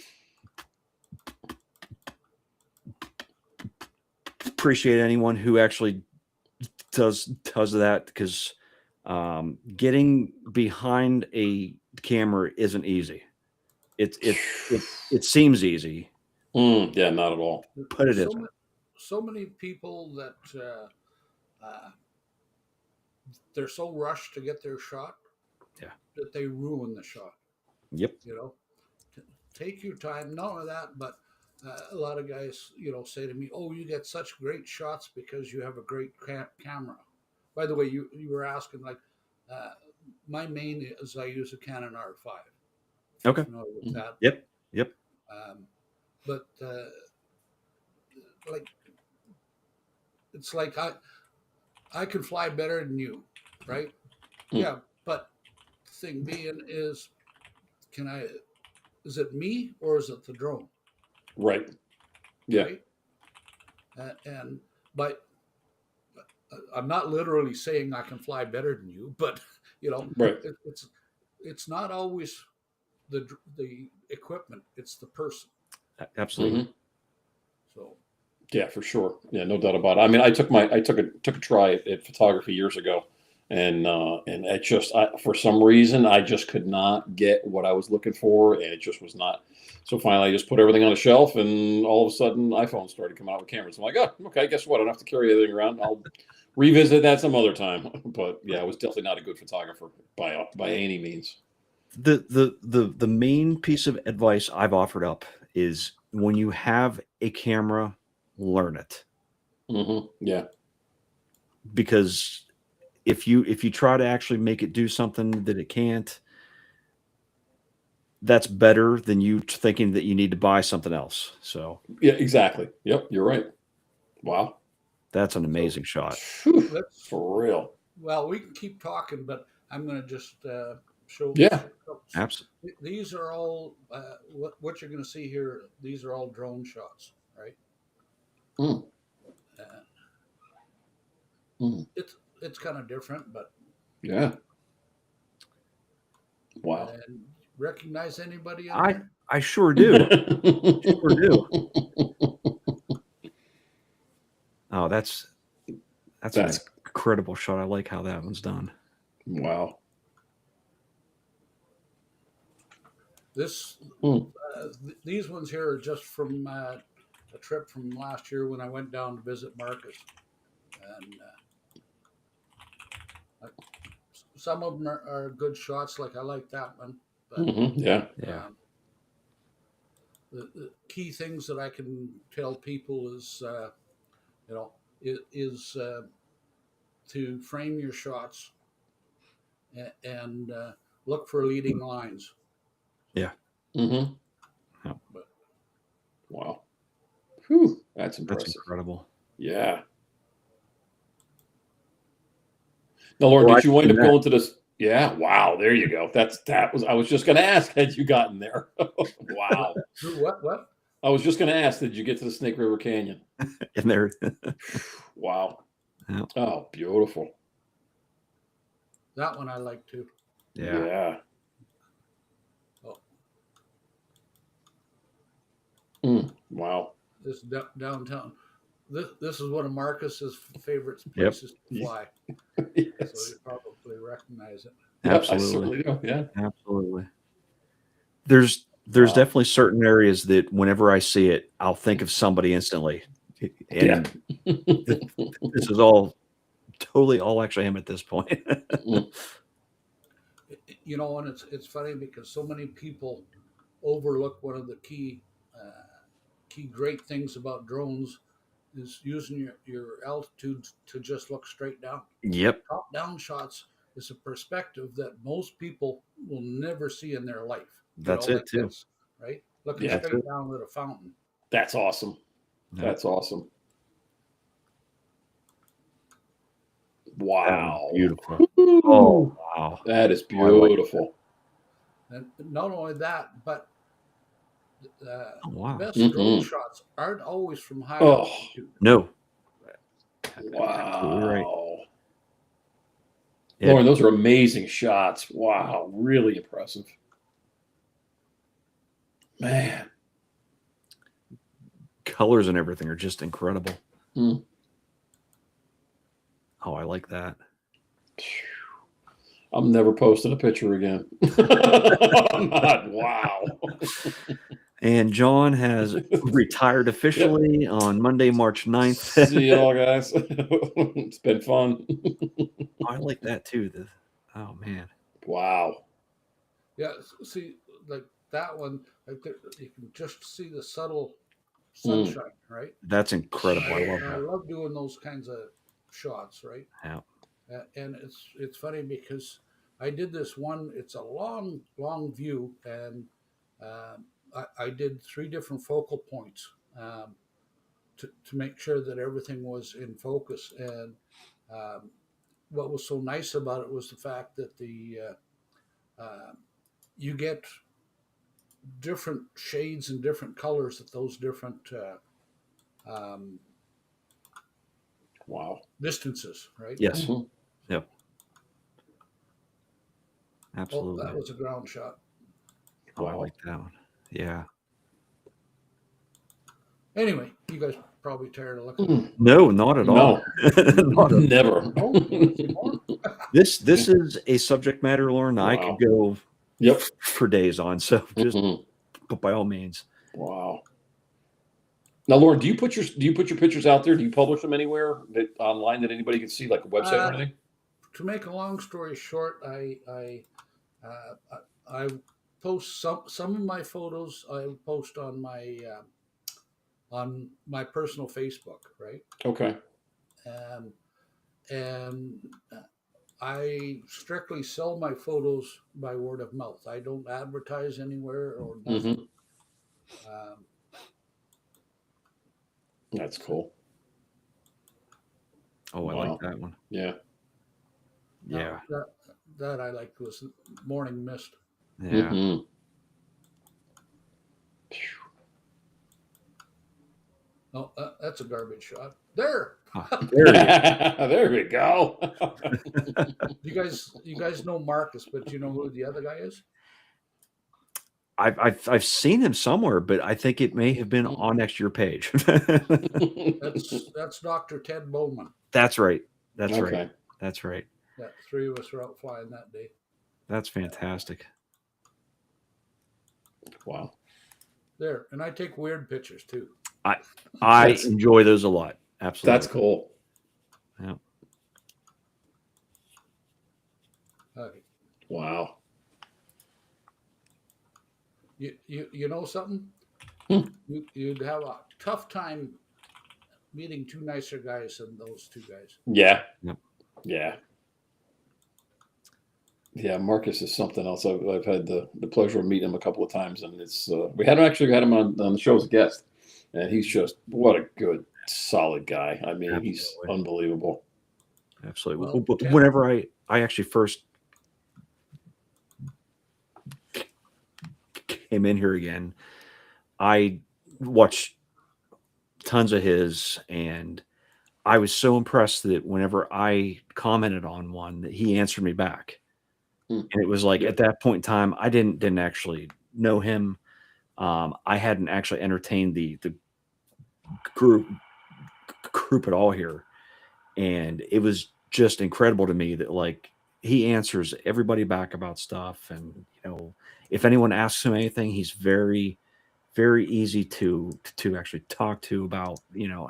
[SPEAKER 2] appreciate anyone who actually does that, because getting behind a camera isn't easy. It seems easy.
[SPEAKER 1] Yeah, not at all.
[SPEAKER 2] But it isn't.
[SPEAKER 3] So many people that they're so rushed to get their shot, that they ruin the shot.
[SPEAKER 2] Yep.
[SPEAKER 3] Take your time. Not only that, but a lot of guys, say to me, "Oh, you get such great shots because you have a great camera." By the way, you were asking, like, my main is I use a Canon R5.
[SPEAKER 2] Okay.
[SPEAKER 3] With that.
[SPEAKER 2] Yep.
[SPEAKER 3] But like, it's like I can fly better than you, right? Yeah, but the thing being is, is it me or is it the drone?
[SPEAKER 1] Right. Yeah.
[SPEAKER 3] Right? But I'm not literally saying I can fly better than you, but
[SPEAKER 1] right.
[SPEAKER 3] It's not always the equipment; it's the person.
[SPEAKER 2] Absolutely.
[SPEAKER 3] So.
[SPEAKER 1] Yeah, for sure. Yeah, no doubt about it. I mean, I took a try at photography years ago, and it just for some reason I just could not get what I was looking for, and it just was not. So finally, I just put everything on a shelf, and all of a sudden, iPhones started coming out with cameras. I'm like, oh, okay, guess what? I don't have to carry everything around. I'll revisit that some other time. But yeah, I was definitely not a good photographer by any means.
[SPEAKER 2] The main piece of advice I've offered up is, when you have a camera, learn it.
[SPEAKER 1] Yeah.
[SPEAKER 2] Because if you try to actually make it do something that it can't, that's better than you thinking that you need to buy something else. So
[SPEAKER 1] yeah, exactly. Yep, you're right. Wow,
[SPEAKER 2] that's an amazing shot.
[SPEAKER 1] For real.
[SPEAKER 3] Well, we can keep talking, but I'm going to just show.
[SPEAKER 2] Yeah, absolutely.
[SPEAKER 3] These are all what you're going to see here. These are all drone shots, right? It's kind of different, but
[SPEAKER 1] yeah. Wow.
[SPEAKER 3] And recognize anybody in there?
[SPEAKER 2] I sure do. Sure do. Oh, that's an incredible shot. I like how that one's done.
[SPEAKER 1] Wow.
[SPEAKER 3] These ones here are just from a trip from last year when I went down to visit Marcus, and some of them are good shots. Like, I like that one. But,
[SPEAKER 1] yeah.
[SPEAKER 3] The key things that I can tell people is, to frame your shots and look for leading lines.
[SPEAKER 2] Yeah.
[SPEAKER 1] Yeah. Wow. Whew, that's impressive.
[SPEAKER 2] That's incredible.
[SPEAKER 1] Yeah. Now, Lauren, did you wind up going to this? Yeah. Wow. There you go. I was just going to ask, had you gotten there? Wow.
[SPEAKER 3] What?
[SPEAKER 1] I was just going to ask, did you get to the Snake River Canyon?
[SPEAKER 2] In there.
[SPEAKER 1] Wow.
[SPEAKER 2] Yeah.
[SPEAKER 1] Oh, beautiful.
[SPEAKER 3] That one I like too.
[SPEAKER 1] Yeah. Wow.
[SPEAKER 3] This downtown. This is one of Marcus's favorite places to fly. Yes. So you probably recognize it.
[SPEAKER 2] Absolutely.
[SPEAKER 1] I certainly do. Yeah.
[SPEAKER 2] Absolutely. There's There's definitely certain areas that whenever I see it, I'll think of somebody instantly. And this is all totally all actually him at this point.
[SPEAKER 3] You know, and it's funny because so many people overlook one of the key great things about drones is using your altitude to just look straight down.
[SPEAKER 2] Yep.
[SPEAKER 3] Top down shots is a perspective that most people will never see in their life.
[SPEAKER 2] That's it too.
[SPEAKER 3] This, right? Looking
[SPEAKER 1] Yeah.
[SPEAKER 3] straight down at a fountain.
[SPEAKER 1] That's awesome.
[SPEAKER 2] Yeah.
[SPEAKER 1] That's awesome. Wow.
[SPEAKER 2] Beautiful. Oh, wow.
[SPEAKER 1] That is beautiful.
[SPEAKER 3] And not only that, but
[SPEAKER 2] wow.
[SPEAKER 3] best drone shots aren't always from high altitude.
[SPEAKER 2] No.
[SPEAKER 1] Wow.
[SPEAKER 2] Right.
[SPEAKER 1] Lauren, those are amazing shots. Wow. Really impressive. Man.
[SPEAKER 2] Colors and everything are just incredible.
[SPEAKER 1] Mm.
[SPEAKER 2] Oh, I like that.
[SPEAKER 1] I'm never posting a picture again. I'm not. Wow.
[SPEAKER 2] And John has retired officially on Monday, March 9th.
[SPEAKER 1] See y'all, guys. It's been fun.
[SPEAKER 2] I like that too. Oh, man.
[SPEAKER 1] Wow.
[SPEAKER 3] Yeah, see, like that one, like you can just see the subtle sunshine, right?
[SPEAKER 2] That's incredible. I love
[SPEAKER 3] And I
[SPEAKER 2] that.
[SPEAKER 3] love doing those kinds of shots, right?
[SPEAKER 2] Yeah.
[SPEAKER 3] And it's funny because I did this one. It's a long view, and I did 3 different focal points to make sure that everything was in focus. And what was so nice about it was the fact that you get different shades and different colors at those different
[SPEAKER 1] Wow.
[SPEAKER 3] distances, right?
[SPEAKER 2] Yes.
[SPEAKER 1] Mhm.
[SPEAKER 2] Yep. Absolutely.
[SPEAKER 3] Oh, that was a ground shot.
[SPEAKER 2] Oh, I like that one. Yeah.
[SPEAKER 3] Anyway, you guys probably tired of looking.
[SPEAKER 2] No, not at all.
[SPEAKER 1] No. Never.
[SPEAKER 2] This is a subject matter, Lauren, I could go for days on. So just but by all means.
[SPEAKER 1] Wow. Now, Lauren, do you put your pictures out there? Do you publish them anywhere online that anybody can see, like a website or anything?
[SPEAKER 3] To make a long story short, I post some of my photos. I post on my personal Facebook, right?
[SPEAKER 1] Okay.
[SPEAKER 3] And I strictly sell my photos by word of mouth. I don't advertise anywhere or nothing.
[SPEAKER 1] That's cool.
[SPEAKER 2] Oh, I like that one.
[SPEAKER 1] Yeah.
[SPEAKER 2] Yeah.
[SPEAKER 3] That I like was Morning Mist.
[SPEAKER 2] Yeah.
[SPEAKER 3] Oh, that's a garbage shot. There.
[SPEAKER 1] There we go.
[SPEAKER 3] You guys know Marcus, but you know who the other guy is?
[SPEAKER 2] I've seen him somewhere, but I think it may have been on next year page.
[SPEAKER 3] That's Dr. Ted Bowman.
[SPEAKER 2] That's right. That's right. That's right.
[SPEAKER 3] Yeah, 3 of us were out flying that day.
[SPEAKER 2] That's fantastic.
[SPEAKER 1] Wow.
[SPEAKER 3] There, and I take weird pictures too.
[SPEAKER 2] I enjoy those a lot. Absolutely.
[SPEAKER 1] That's cool.
[SPEAKER 2] Yeah.
[SPEAKER 3] Okay.
[SPEAKER 1] Wow.
[SPEAKER 3] You know something? You'd have a tough time meeting 2 nicer guys than those 2 guys.
[SPEAKER 1] Yeah.
[SPEAKER 2] Yep.
[SPEAKER 1] Yeah. Yeah, Marcus is something else. I've had the pleasure of meeting him a couple of times, and it's we had him on the show as a guest, and he's just what a good, solid guy. I mean, he's unbelievable.
[SPEAKER 2] Absolutely. Well, whenever I actually first came in here again, I watched tons of his, and I was so impressed that whenever I commented on one, that he answered me back. And it was like at that point in time, I didn't actually know him. I hadn't actually entertained the group at all here, and it was just incredible to me that like he answers everybody back about stuff, and if anyone asks him anything, he's very, very easy to actually talk to about,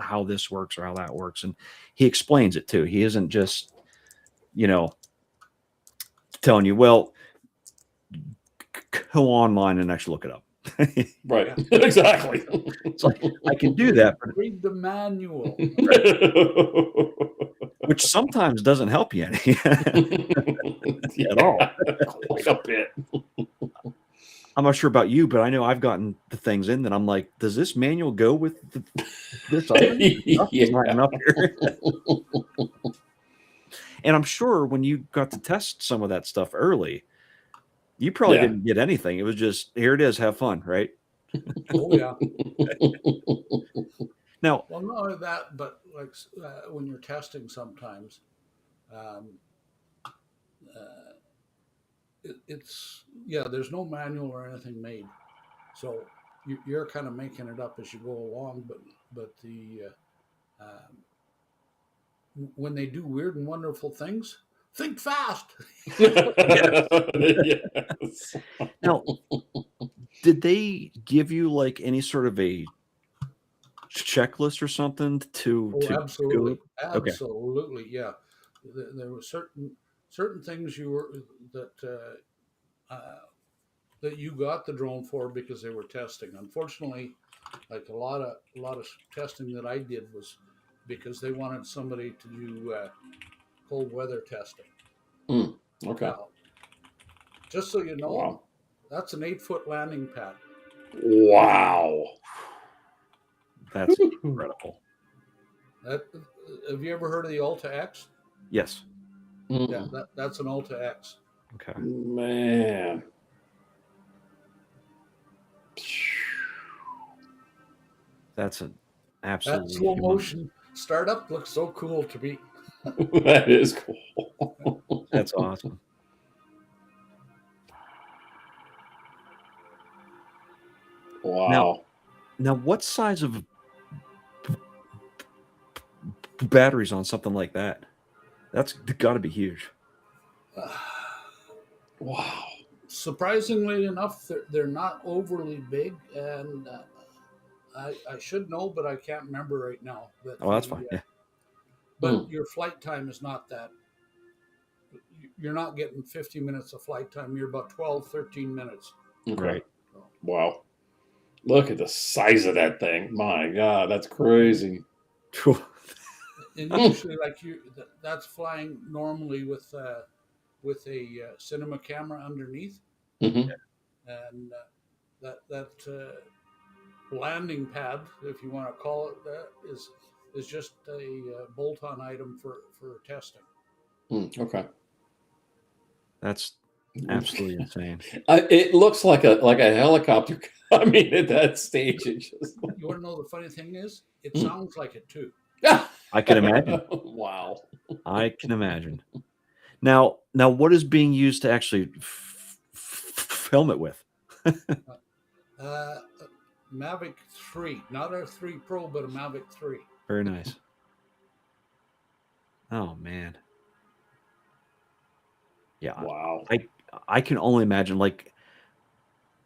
[SPEAKER 2] how this works or how that works. And he explains it too. He isn't just, telling you, well, go online and actually look it up.
[SPEAKER 1] Right. Exactly.
[SPEAKER 2] It's like, I can do that, but
[SPEAKER 3] Read the manual.
[SPEAKER 2] which sometimes doesn't help you any at all.
[SPEAKER 1] Quite a bit.
[SPEAKER 2] I'm not sure about you, but I know I've gotten the things in that I'm like, does this manual go with this other stuff? Is not enough here? And I'm sure when you got to test some of that stuff early, you probably didn't get anything. It was just, here it is, have fun, right?
[SPEAKER 3] Oh yeah.
[SPEAKER 2] Now,
[SPEAKER 3] Well, not only that, but like when you're testing, sometimes it's there's no manual or anything made, so you're kind of making it up as you go along. But the when they do weird and wonderful things, think fast.
[SPEAKER 1] Yes.
[SPEAKER 2] Now, did they give you like any sort of a checklist or something to
[SPEAKER 3] Absolutely,
[SPEAKER 2] go? Okay.
[SPEAKER 3] Absolutely, yeah. There were certain things that you got the drone for because they were testing. Unfortunately, like a lot of testing that I did was because they wanted somebody to do cold weather testing.
[SPEAKER 1] Okay.
[SPEAKER 3] Now, just so you know,
[SPEAKER 1] Wow.
[SPEAKER 3] that's an 8-foot landing pad.
[SPEAKER 1] Wow.
[SPEAKER 2] That's incredible.
[SPEAKER 3] Have you ever heard of the Alta X?
[SPEAKER 2] Yes.
[SPEAKER 3] Yeah, that's an Alta X.
[SPEAKER 2] Okay.
[SPEAKER 1] Man.
[SPEAKER 2] That's an absolutely
[SPEAKER 3] That slow motion startup looks so cool to me.
[SPEAKER 1] That is cool.
[SPEAKER 2] That's awesome.
[SPEAKER 1] Wow.
[SPEAKER 2] Now, what size of batteries on something like that? That's got to be huge.
[SPEAKER 1] Wow.
[SPEAKER 3] Surprisingly enough, they're not overly big, and I should know, but I can't remember right now. But
[SPEAKER 2] Oh, that's fine. Yeah.
[SPEAKER 3] But your flight time is not that. You're not getting 50 minutes of flight time. You're about 12, 13 minutes.
[SPEAKER 1] Okay.
[SPEAKER 2] Right.
[SPEAKER 1] Wow. Look at the size of that thing. My God, that's crazy.
[SPEAKER 3] And usually, that's flying normally with a cinema camera underneath,
[SPEAKER 1] Mm-hmm.
[SPEAKER 3] and that landing pad, if you want to call it that, is just a bolt-on item for testing.
[SPEAKER 1] Okay.
[SPEAKER 2] That's absolutely insane.
[SPEAKER 1] It looks like a helicopter. I mean, at that stage, it just.
[SPEAKER 3] You want to know the funny thing is, it sounds like it too.
[SPEAKER 2] I can imagine.
[SPEAKER 1] Wow.
[SPEAKER 2] I can imagine. Now, what is being used to actually film it with?
[SPEAKER 3] Mavic 3, not a 3 Pro, but a Mavic 3.
[SPEAKER 2] Very nice. Oh man. Yeah.
[SPEAKER 1] Wow.
[SPEAKER 2] I can only imagine, like,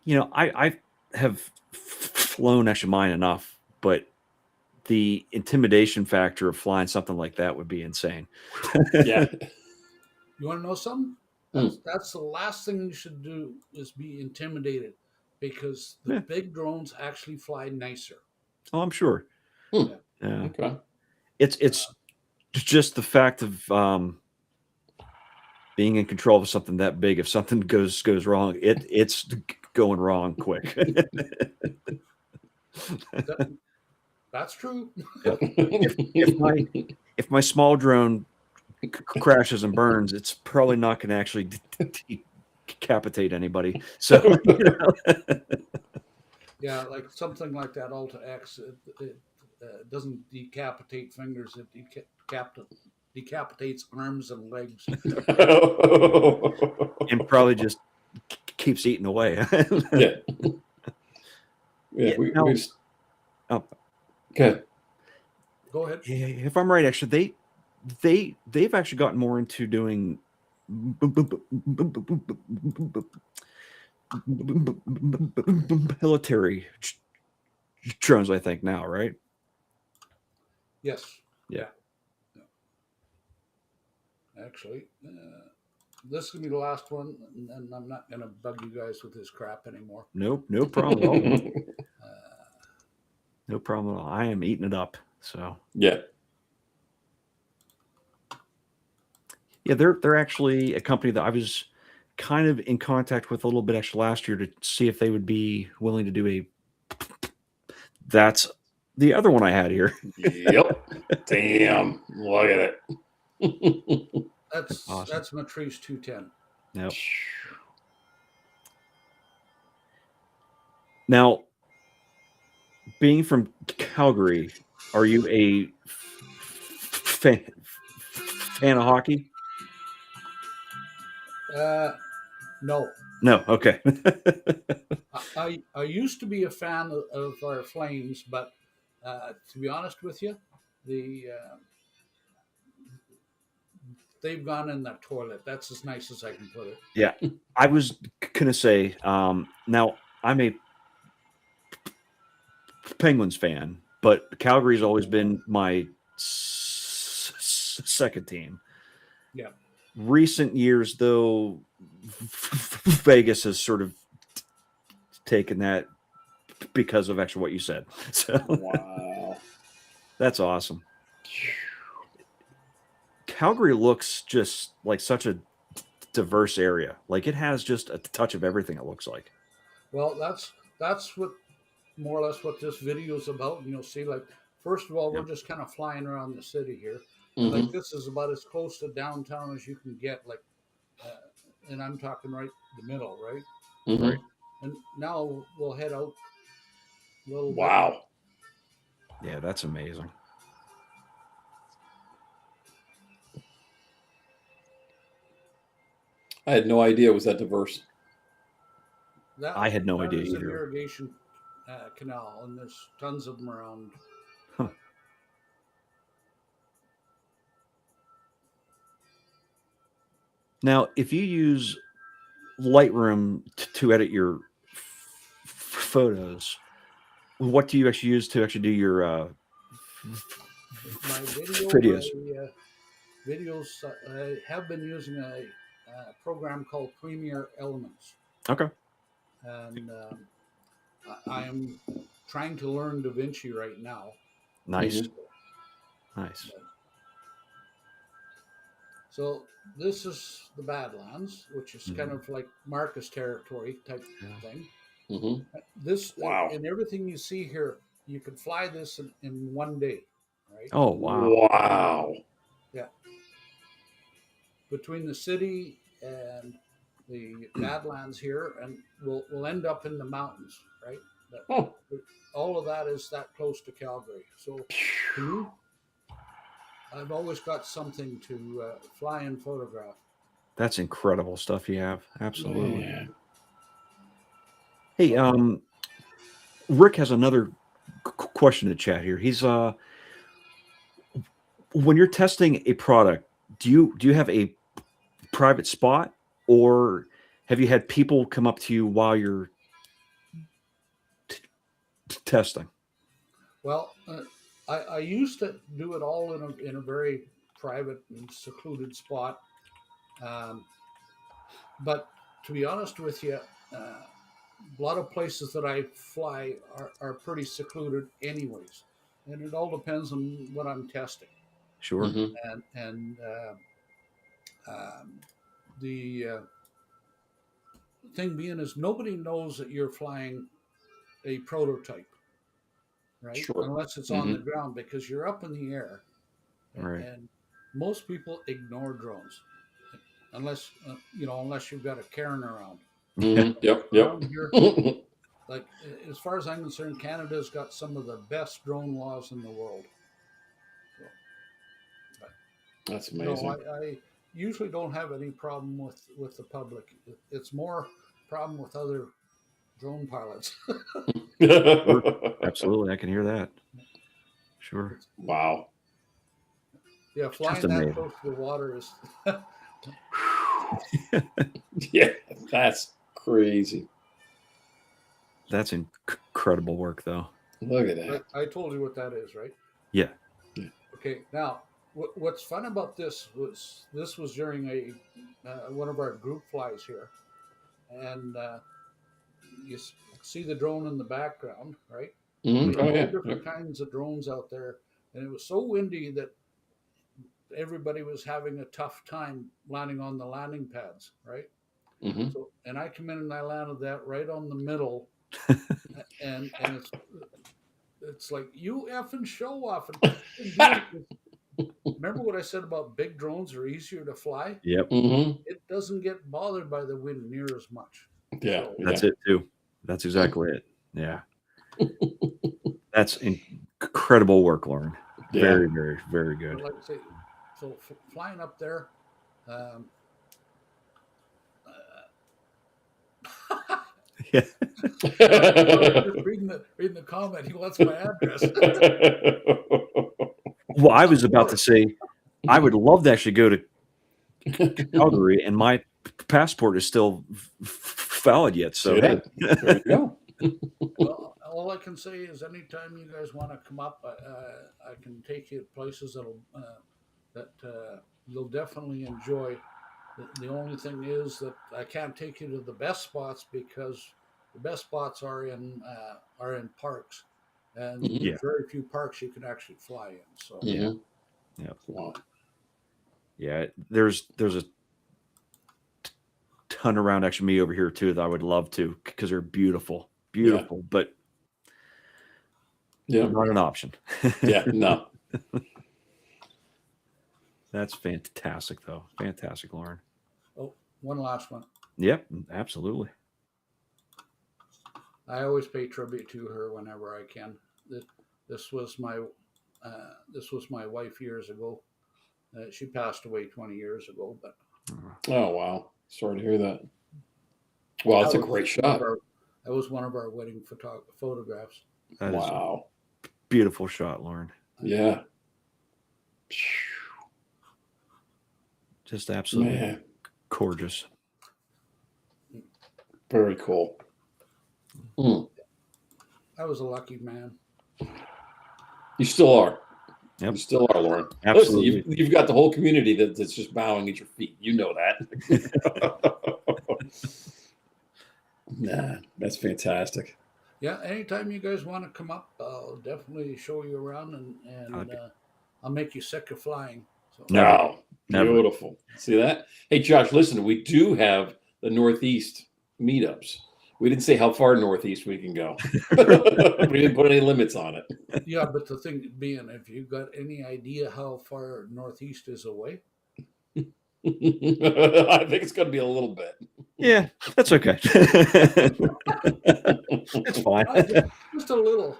[SPEAKER 2] I have flown actually mine enough, but the intimidation factor of flying something like that would be insane.
[SPEAKER 1] Yeah.
[SPEAKER 3] You want to know something? That's the last thing you should do, is be intimidated, because the big drones actually fly nicer.
[SPEAKER 2] Oh, I'm sure.
[SPEAKER 1] Yeah.
[SPEAKER 2] Okay. It's just the fact of being in control of something that big. If something goes wrong, it's going wrong quick.
[SPEAKER 3] That's true.
[SPEAKER 2] If my small drone crashes and burns, it's probably not going to actually decapitate anybody. So,
[SPEAKER 3] yeah, like something like that Alta X, it doesn't decapitate fingers; it decapitates arms and legs.
[SPEAKER 2] And probably just keeps eating away.
[SPEAKER 1] Yeah. Good.
[SPEAKER 3] Go ahead.
[SPEAKER 2] If I'm right, actually, they've actually gotten more into doing military drones, I think now, right?
[SPEAKER 3] Yes.
[SPEAKER 2] Yeah.
[SPEAKER 3] Actually, this is gonna be the last one, and I'm not gonna bug you guys with this crap anymore.
[SPEAKER 2] Nope, no problem at all. No problem at all. I am eating it up. So
[SPEAKER 1] yeah.
[SPEAKER 2] yeah, they're actually a company that I was kind of in contact with a little bit actually last year to see if they would be willing to do a. That's the other one I had here.
[SPEAKER 1] Yep. Damn. Look at it.
[SPEAKER 3] That's
[SPEAKER 2] Awesome.
[SPEAKER 3] that's Matrice 210.
[SPEAKER 2] Yep. Now, being from Calgary, are you a fan of hockey?
[SPEAKER 3] No.
[SPEAKER 2] No. Okay.
[SPEAKER 3] I used to be a fan of our Flames, but to be honest with you, they've gone in the toilet. That's as nice as I can put it.
[SPEAKER 2] Yeah, I was gonna say. Now I'm a Penguins fan, but Calgary's always been my second team.
[SPEAKER 3] Yeah.
[SPEAKER 2] Recent years, though, Vegas has sort of taken that because of actually what you said. So
[SPEAKER 1] Wow.
[SPEAKER 2] that's awesome. Calgary looks just like such a diverse area. Like it has just a touch of everything. It looks like.
[SPEAKER 3] Well, that's what more or less what this video is about. And you'll see, like, first of all, we're just kind of flying around the city here.
[SPEAKER 1] Mm-hmm.
[SPEAKER 3] Like this is about as close to downtown as you can get. Like, and I'm talking right the middle, right?
[SPEAKER 1] Mm-hmm.
[SPEAKER 2] Right.
[SPEAKER 3] And now we'll head out. A little
[SPEAKER 1] Wow.
[SPEAKER 2] Yeah, that's amazing.
[SPEAKER 1] I had no idea it was that diverse.
[SPEAKER 2] I had no idea
[SPEAKER 3] is an
[SPEAKER 2] either.
[SPEAKER 3] irrigation canal, and there's tons of them around.
[SPEAKER 2] Huh. Now, if you use Lightroom to edit your photos, what do you actually use to actually do your
[SPEAKER 3] My
[SPEAKER 2] videos?
[SPEAKER 3] Videos. I have been using a program called Premiere Elements.
[SPEAKER 2] Okay.
[SPEAKER 3] And I am trying to learn DaVinci right now.
[SPEAKER 2] Nice.
[SPEAKER 1] Mm-hmm.
[SPEAKER 2] Nice.
[SPEAKER 3] So this is the Badlands, which is kind of like Marcus territory type thing.
[SPEAKER 1] Mm-hmm.
[SPEAKER 3] This
[SPEAKER 1] Wow.
[SPEAKER 3] and everything you see here, you can fly this in one day, right?
[SPEAKER 2] Oh wow!
[SPEAKER 1] Wow.
[SPEAKER 3] Yeah. Between the city and the Badlands here, and we'll end up in the mountains, right? But all of that is that close to Calgary. So to me, I've always got something to fly and photograph.
[SPEAKER 2] That's incredible stuff you have. Absolutely.
[SPEAKER 1] Man.
[SPEAKER 2] Hey, Rick has another question to chat here. He's when you're testing a product, do you have a private spot, or have you had people come up to you while you're testing?
[SPEAKER 3] Well, I used to do it all in a very private and secluded spot, but to be honest with you, a lot of places that I fly are pretty secluded, anyways, and it all depends on what I'm testing.
[SPEAKER 2] Sure.
[SPEAKER 1] Mm-hmm.
[SPEAKER 3] And the thing being is nobody knows that you're flying a prototype, right?
[SPEAKER 1] Sure.
[SPEAKER 3] Unless it's on the ground, because you're up in the air,
[SPEAKER 2] Right.
[SPEAKER 3] and most people ignore drones unless unless you've got a Karen around.
[SPEAKER 1] Mm-hmm. Yep.
[SPEAKER 3] Around here, like as far as I'm concerned, Canada's got some of the best drone laws in the world. So,
[SPEAKER 1] That's amazing.
[SPEAKER 3] I usually don't have any problem with the public. It's more problem with other drone pilots.
[SPEAKER 2] Absolutely, I can hear that. Sure.
[SPEAKER 1] Wow.
[SPEAKER 3] Yeah, flying that close to the water is.
[SPEAKER 1] Yeah, that's crazy.
[SPEAKER 2] That's incredible work, though.
[SPEAKER 1] Look at that.
[SPEAKER 3] I told you what that is, right?
[SPEAKER 2] Yeah.
[SPEAKER 3] Okay. Now, what's fun about this was during a one of our group flies here, and you see the drone in the background, right? We
[SPEAKER 1] Oh
[SPEAKER 3] had all
[SPEAKER 1] yeah.
[SPEAKER 3] different kinds of drones out there, and it was so windy that everybody was having a tough time landing on the landing pads, right?
[SPEAKER 1] Mm-hmm.
[SPEAKER 3] So, and I come in and I landed that right on the middle, and it's like you effing show off and remember what I said about big drones are easier to fly?
[SPEAKER 2] Yep.
[SPEAKER 1] Mm-hmm.
[SPEAKER 3] It doesn't get bothered by the wind near as much.
[SPEAKER 1] Yeah.
[SPEAKER 3] So,
[SPEAKER 2] That's it too. That's exactly it. Yeah. That's incredible work, Lauren.
[SPEAKER 1] Yeah.
[SPEAKER 2] Very, very, very good.
[SPEAKER 3] like I say, so flying up there,
[SPEAKER 2] Yeah.
[SPEAKER 3] just reading the comment, he wants my address.
[SPEAKER 2] Well, I was about to say, I would love to actually go to Calgary, and my passport is still valid yet. So
[SPEAKER 1] Yeah. There you go.
[SPEAKER 3] Well, all I can say is anytime you guys want to come up, I can take you to places that you'll definitely enjoy. The only thing is that I can't take you to the best spots because the best spots are in parks, and
[SPEAKER 1] Mhm.
[SPEAKER 2] Yeah.
[SPEAKER 3] very few parks you can actually fly in. So
[SPEAKER 1] Mhm.
[SPEAKER 2] Yeah.
[SPEAKER 1] Wow.
[SPEAKER 2] Yeah, there's a ton around actually me over here too that I would love to because they're beautiful, but
[SPEAKER 1] Yeah.
[SPEAKER 2] not an option.
[SPEAKER 1] Yeah. No.
[SPEAKER 2] That's fantastic, though. Fantastic, Lauren.
[SPEAKER 3] oh, one last one.
[SPEAKER 2] Yep, absolutely.
[SPEAKER 3] I always pay tribute to her whenever I can. This was my wife years ago. She passed away 20 years ago, but
[SPEAKER 1] Oh wow. Sorry to hear that. Wow, that's a great shot.
[SPEAKER 3] That was one of our wedding photographs.
[SPEAKER 2] That is a
[SPEAKER 1] Wow.
[SPEAKER 2] beautiful shot, Lauren.
[SPEAKER 1] Yeah.
[SPEAKER 2] Just absolutely
[SPEAKER 1] Man.
[SPEAKER 2] gorgeous.
[SPEAKER 1] Very cool. Mm.
[SPEAKER 3] I was a lucky man.
[SPEAKER 1] You still are.
[SPEAKER 2] Yep.
[SPEAKER 1] You still are, Lauren.
[SPEAKER 2] Absolutely.
[SPEAKER 1] Listen, you've got the whole community that's just bowing at your feet. You know that. Nah, that's fantastic.
[SPEAKER 3] Yeah, anytime you guys want to come up, I'll definitely show you around, and I'll make you sick of flying. So.
[SPEAKER 1] No,
[SPEAKER 2] Never.
[SPEAKER 1] beautiful. See that? Hey, Josh, listen, we do have the Northeast meetups. We didn't say how far Northeast we can go. We didn't put any limits on it.
[SPEAKER 3] Yeah, but the thing being, if you got any idea how far Northeast is away?
[SPEAKER 1] I think it's going to be a little bit.
[SPEAKER 2] Yeah, that's okay. It's fine.
[SPEAKER 3] Just a little.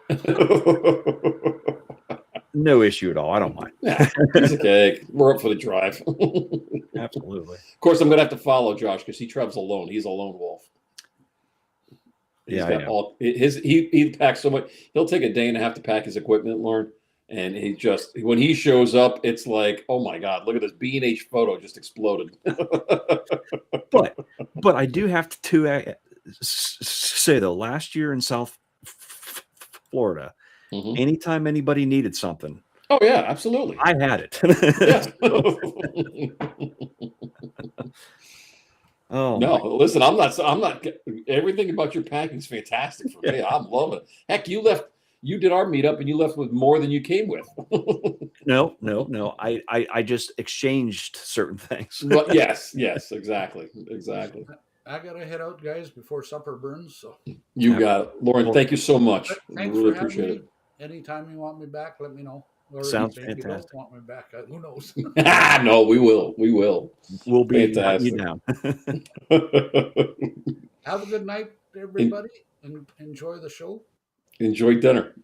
[SPEAKER 2] No issue at all. I don't mind.
[SPEAKER 1] Yeah, piece of cake. We're up for the drive.
[SPEAKER 2] Absolutely.
[SPEAKER 1] Of course, I'm going to have to follow Josh because he travels alone. He's a lone wolf. He's got all he packs so much. He'll take a day and a half to pack his equipment, Lauren. And he just, when he shows up, it's like, oh my God, look at this B&H photo just exploded.
[SPEAKER 2] but I do have to say though, last year in South Florida, anytime anybody needed something,
[SPEAKER 1] oh yeah, absolutely,
[SPEAKER 2] I had it.
[SPEAKER 1] Yes.
[SPEAKER 2] Oh
[SPEAKER 1] no, listen, I'm not. Everything about your packing is fantastic for me. I'm loving it. Heck, you did our meetup and you left with more than you came with.
[SPEAKER 2] No. I just exchanged certain things.
[SPEAKER 1] Well, yes, exactly.
[SPEAKER 3] I gotta head out, guys, before supper burns. So
[SPEAKER 1] you got it, Lauren. Thank you so much.
[SPEAKER 3] Thanks
[SPEAKER 1] really
[SPEAKER 3] for having
[SPEAKER 1] appreciate
[SPEAKER 3] me. Anytime you want me back, let me know. Or
[SPEAKER 2] Sounds
[SPEAKER 3] maybe you
[SPEAKER 2] fantastic.
[SPEAKER 3] don't want me back. Who knows?
[SPEAKER 1] it. No, we will.
[SPEAKER 2] We'll be
[SPEAKER 1] fantastic.
[SPEAKER 2] You down.
[SPEAKER 3] Have a good night, everybody, and enjoy the show.
[SPEAKER 1] Enjoy dinner.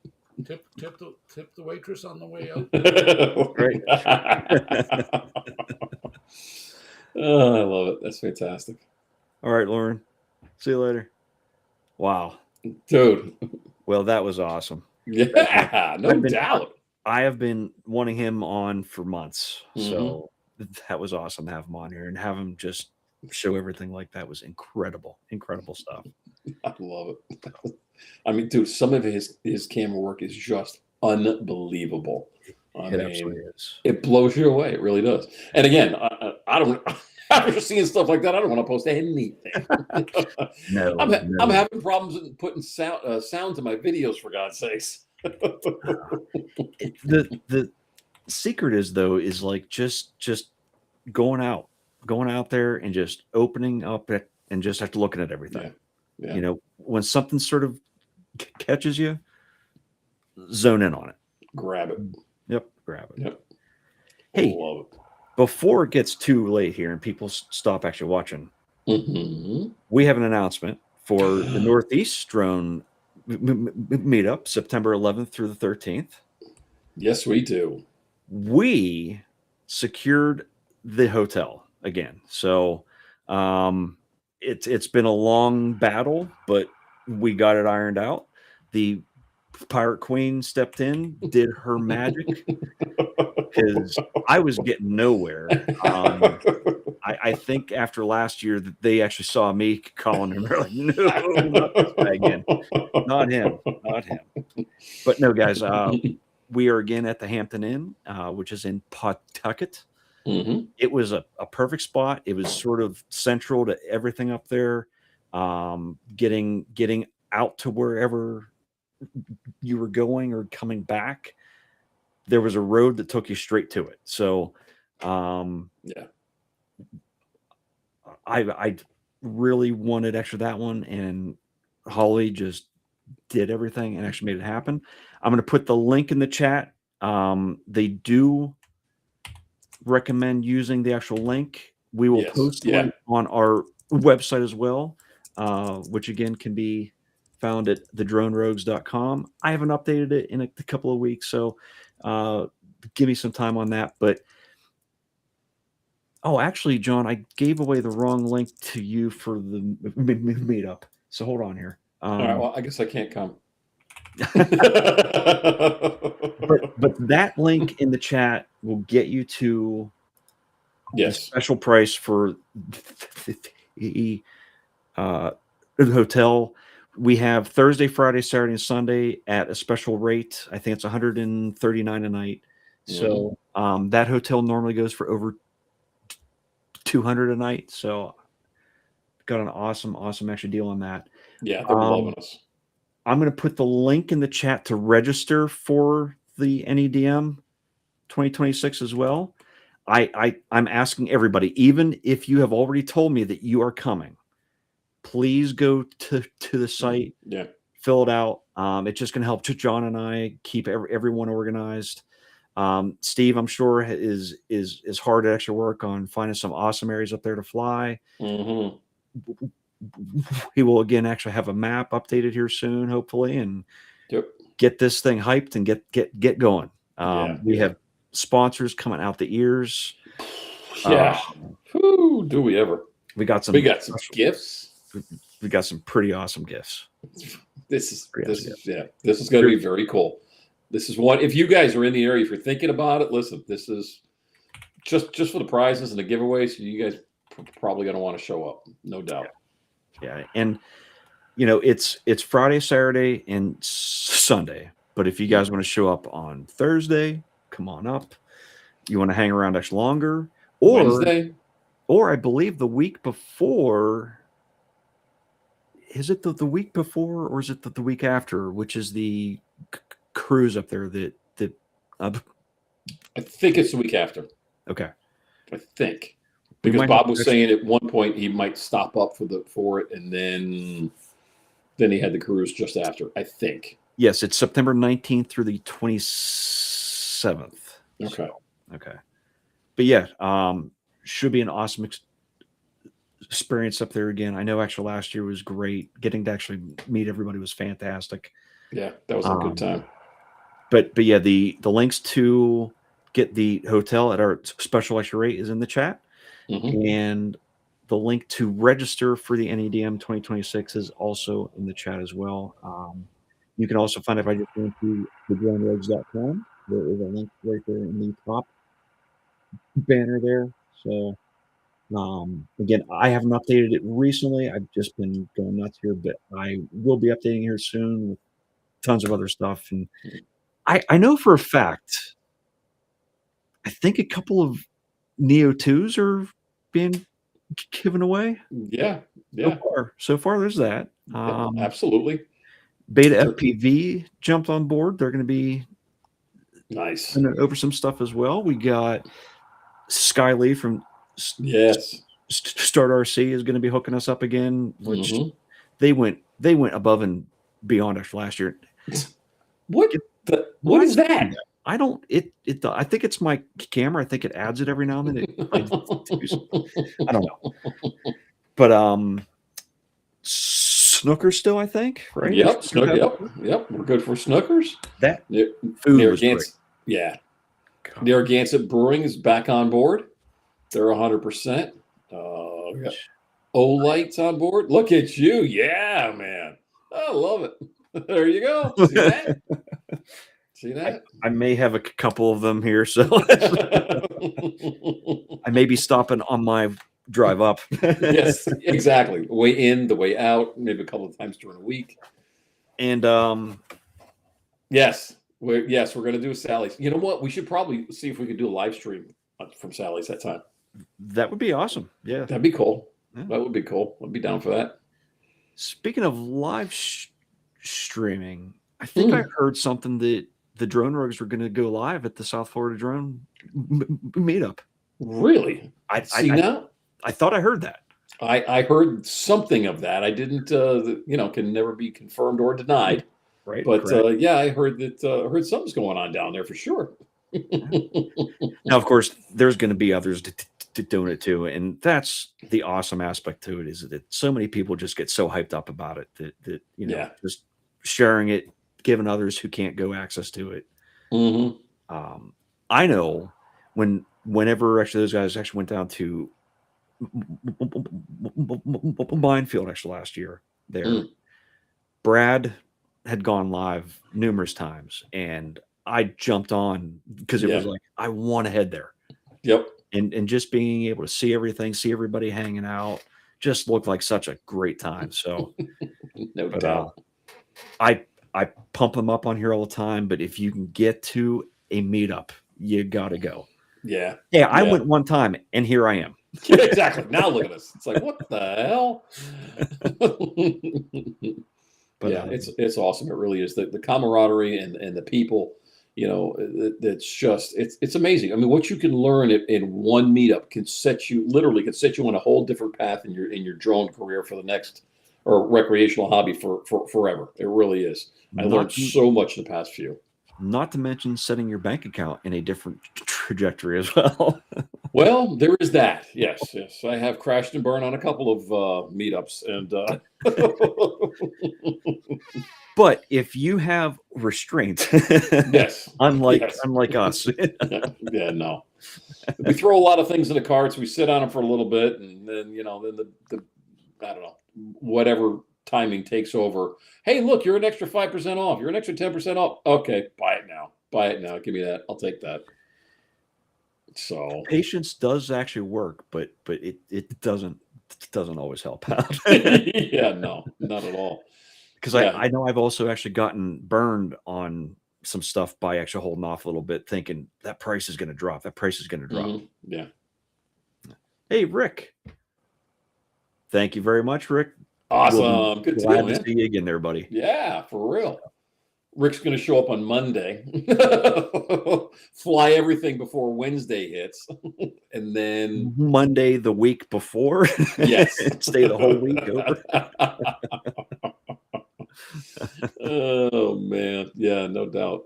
[SPEAKER 3] Tip the waitress on the way out.
[SPEAKER 2] Great.
[SPEAKER 1] Oh, I love it. That's fantastic.
[SPEAKER 2] All right, Lauren. See you later. Wow.
[SPEAKER 1] Dude.
[SPEAKER 2] Well, that was awesome.
[SPEAKER 1] Yeah, no doubt.
[SPEAKER 2] I have been wanting him on for months. So that was awesome to have him on here and have him just show everything like that was incredible. Incredible stuff.
[SPEAKER 1] I love it. I mean, dude, some of his camera work is just unbelievable. I
[SPEAKER 2] It
[SPEAKER 1] mean,
[SPEAKER 2] absolutely is.
[SPEAKER 1] it blows you away. It really does. And again, I don't. After seeing stuff like that, I don't want to post anything.
[SPEAKER 2] No,
[SPEAKER 1] I'm having problems in putting sound to my videos, for God's sakes.
[SPEAKER 2] The secret is like just going out there and just opening up it and just have to looking at everything.
[SPEAKER 1] Yeah.
[SPEAKER 2] You know, when something sort of catches you, zone in on it.
[SPEAKER 1] Grab it.
[SPEAKER 2] Yep, grab it.
[SPEAKER 1] Yep.
[SPEAKER 2] Hey,
[SPEAKER 1] love it.
[SPEAKER 2] Before it gets too late here and people stop actually watching, we have an announcement for the Northeast Drone meetup, September 11th through the 13th.
[SPEAKER 1] Yes, we do.
[SPEAKER 2] We secured the hotel again. So it's been a long battle, but we got it ironed out. The Pirate Queen stepped in, did her magic, because I was getting nowhere. I think after last year that they actually saw me calling him. They're like, no, not this guy again. Not him. But no, guys, we are again at the Hampton Inn, which is in Pawtucket. It was a perfect spot. It was sort of central to everything up there. Getting out to wherever you were going or coming back, there was a road that took you straight to it. So I really wanted extra that one, and Holly just did everything and actually made it happen. I'm going to put the link in the chat. They do recommend using the actual link. We will post the link on our website as well, which again can be found at thedronerogues.com. I haven't updated it in a couple of weeks, so give me some time on that. But actually, John, I gave away the wrong link to you for the meetup. So hold on here.
[SPEAKER 1] All right. Well, I guess I can't come.
[SPEAKER 2] but that link in the chat will get you to the special price for the hotel. We have Thursday, Friday, Saturday, and Sunday at a special rate. I think it's $139 a night. So that hotel normally goes for over $200 a night. So got an awesome extra deal on that.
[SPEAKER 1] Yeah, they're loving us.
[SPEAKER 2] I'm going to put the link in the chat to register for the NEDM 2026 as well. I'm asking everybody, even if you have already told me that you are coming, please go to the site, fill it out. It's just going to help John and I keep everyone organized. Steve, I'm sure is hard at extra work on finding some awesome areas up there to fly. He will again actually have a map updated here soon, hopefully, and get this thing hyped and get going. We have sponsors coming out the ears.
[SPEAKER 1] Do we ever?
[SPEAKER 2] We got some
[SPEAKER 1] gifts.
[SPEAKER 2] We got some pretty awesome gifts.
[SPEAKER 1] This is going to be very cool. This is one. If you guys are in the area, if you're thinking about it, listen. This is just for the prizes and the giveaways. You guys probably going to want to show up, no doubt.
[SPEAKER 2] Yeah, and it's Friday, Saturday, and Sunday. But if you guys want to show up on Thursday, come on up. You want to hang around extra longer, or
[SPEAKER 1] Wednesday,
[SPEAKER 2] or I believe the week before. Is it the week before, or is it the week after? Which is the cruise up there? I
[SPEAKER 1] think it's the week after.
[SPEAKER 2] Okay,
[SPEAKER 1] I think. Because Bob was saying at one point he might stop up for it, and then he had the cruise just after. I think.
[SPEAKER 2] Yes, it's September 19th through the 27th.
[SPEAKER 1] Okay.
[SPEAKER 2] Okay. But yeah, should be an awesome experience up there again. I know actually last year was great. Getting to actually meet everybody was fantastic.
[SPEAKER 1] Yeah, that was a good time.
[SPEAKER 2] But yeah, the links to get the hotel at our special extra rate is in the chat. And the link to register for the NEDM 2026 is also in the chat as well. You can also find it by just going to thedronerogues.com. There is a link right there in the top banner there. So Again, I haven't updated it recently. I've just been going nuts here, but I will be updating here soon with tons of other stuff. And I know for a fact, I think a couple of Neo 2s are being given away.
[SPEAKER 1] Yeah,
[SPEAKER 2] So
[SPEAKER 1] yeah,
[SPEAKER 2] far, there's that.
[SPEAKER 1] yeah, absolutely.
[SPEAKER 2] Beta FPV jumped on board. They're going to be
[SPEAKER 1] Nice.
[SPEAKER 2] over some stuff as well. We got Sky Lee from
[SPEAKER 1] Yes.
[SPEAKER 2] Start RC is going to be hooking us up again, which
[SPEAKER 1] Mhm.
[SPEAKER 2] they went above and beyond after last year.
[SPEAKER 1] What is that?
[SPEAKER 2] I don't. I think it's my camera. I think it adds it every now and then. I don't know. But Snooker still, I think, right?
[SPEAKER 1] Yep, yep. We're good for Snookers.
[SPEAKER 2] That food was great.
[SPEAKER 1] Yeah. Narragansett Brewing is back on board. They're 100%. O-Light's on board. Look at you. Yeah, man. I love it. There you go. See that? See that?
[SPEAKER 2] I may have a couple of them here, so I may be stopping on my drive up.
[SPEAKER 1] Yes, exactly. The way in, the way out, maybe a couple of times during the week.
[SPEAKER 2] And
[SPEAKER 1] yes, we're going to do Sally's. You know what? We should probably see if we could do a live stream from Sally's that time.
[SPEAKER 2] That would be awesome. Yeah,
[SPEAKER 1] that'd be cool. Yeah. That would be cool. I'd be down for that.
[SPEAKER 2] Speaking of live streaming, I think I heard something that the Drone Rogues were going to go live at the South Florida Drone meetup.
[SPEAKER 1] Really? I
[SPEAKER 2] thought I heard that.
[SPEAKER 1] I heard something of that. I didn't, can never be confirmed or denied.
[SPEAKER 2] Right.
[SPEAKER 1] But I heard that. Heard something's going on down there for sure.
[SPEAKER 2] Now, of course, there's going to be others doing it too, and that's the awesome aspect to it. Is that so many people just get so hyped up about it that just sharing it, giving others who can't go access to it.
[SPEAKER 1] Mm-hmm.
[SPEAKER 2] I know whenever actually those guys actually went down to Minefield actually last year there, Brad had gone live numerous times, and I jumped on because it was like, I want to head there.
[SPEAKER 1] Yep.
[SPEAKER 2] And just being able to see everything, see everybody hanging out, just looked like such a great time. So
[SPEAKER 1] no doubt.
[SPEAKER 2] I pump them up on here all the time, but if you can get to a meetup, you gotta go.
[SPEAKER 1] Yeah.
[SPEAKER 2] Yeah, I went one time and here I am.
[SPEAKER 1] Yeah, exactly. Now look at us. It's like, what the hell? But it's awesome. It really is. The camaraderie and the people, that's just it's amazing. I mean, what you can learn in one meetup can set you on a whole different path in your drone career for the next, or recreational hobby for forever. It really is. I learned so much in the past few.
[SPEAKER 2] Not to mention setting your bank account in a different trajectory as well.
[SPEAKER 1] Well, there is that. Yes. I have crashed and burned on a couple of meetups, and
[SPEAKER 2] but if you have restraint,
[SPEAKER 1] yes,
[SPEAKER 2] unlike us,
[SPEAKER 1] no, we throw a lot of things in the carts. We sit on them for a little bit, and then then the I don't know, whatever timing takes over. Hey, look, you're an extra 5% off. You're an extra 10% off. Okay, buy it now. Give me that. I'll take that. So
[SPEAKER 2] patience does actually work, but it doesn't always help out.
[SPEAKER 1] Yeah, no, not at all.
[SPEAKER 2] Because I know I've also actually gotten burned on some stuff by actually holding off a little bit, thinking that price is going to drop.
[SPEAKER 1] Mm-hmm. Yeah.
[SPEAKER 2] Hey, Rick. Thank you very much, Rick.
[SPEAKER 1] Awesome. Good
[SPEAKER 2] to see you again there, buddy.
[SPEAKER 1] Yeah, for real. Rick's going to show up on Monday, fly everything before Wednesday hits, and then
[SPEAKER 2] Monday the week before.
[SPEAKER 1] Yes.
[SPEAKER 2] Stay the whole week over.
[SPEAKER 1] Oh, man. Yeah, no doubt.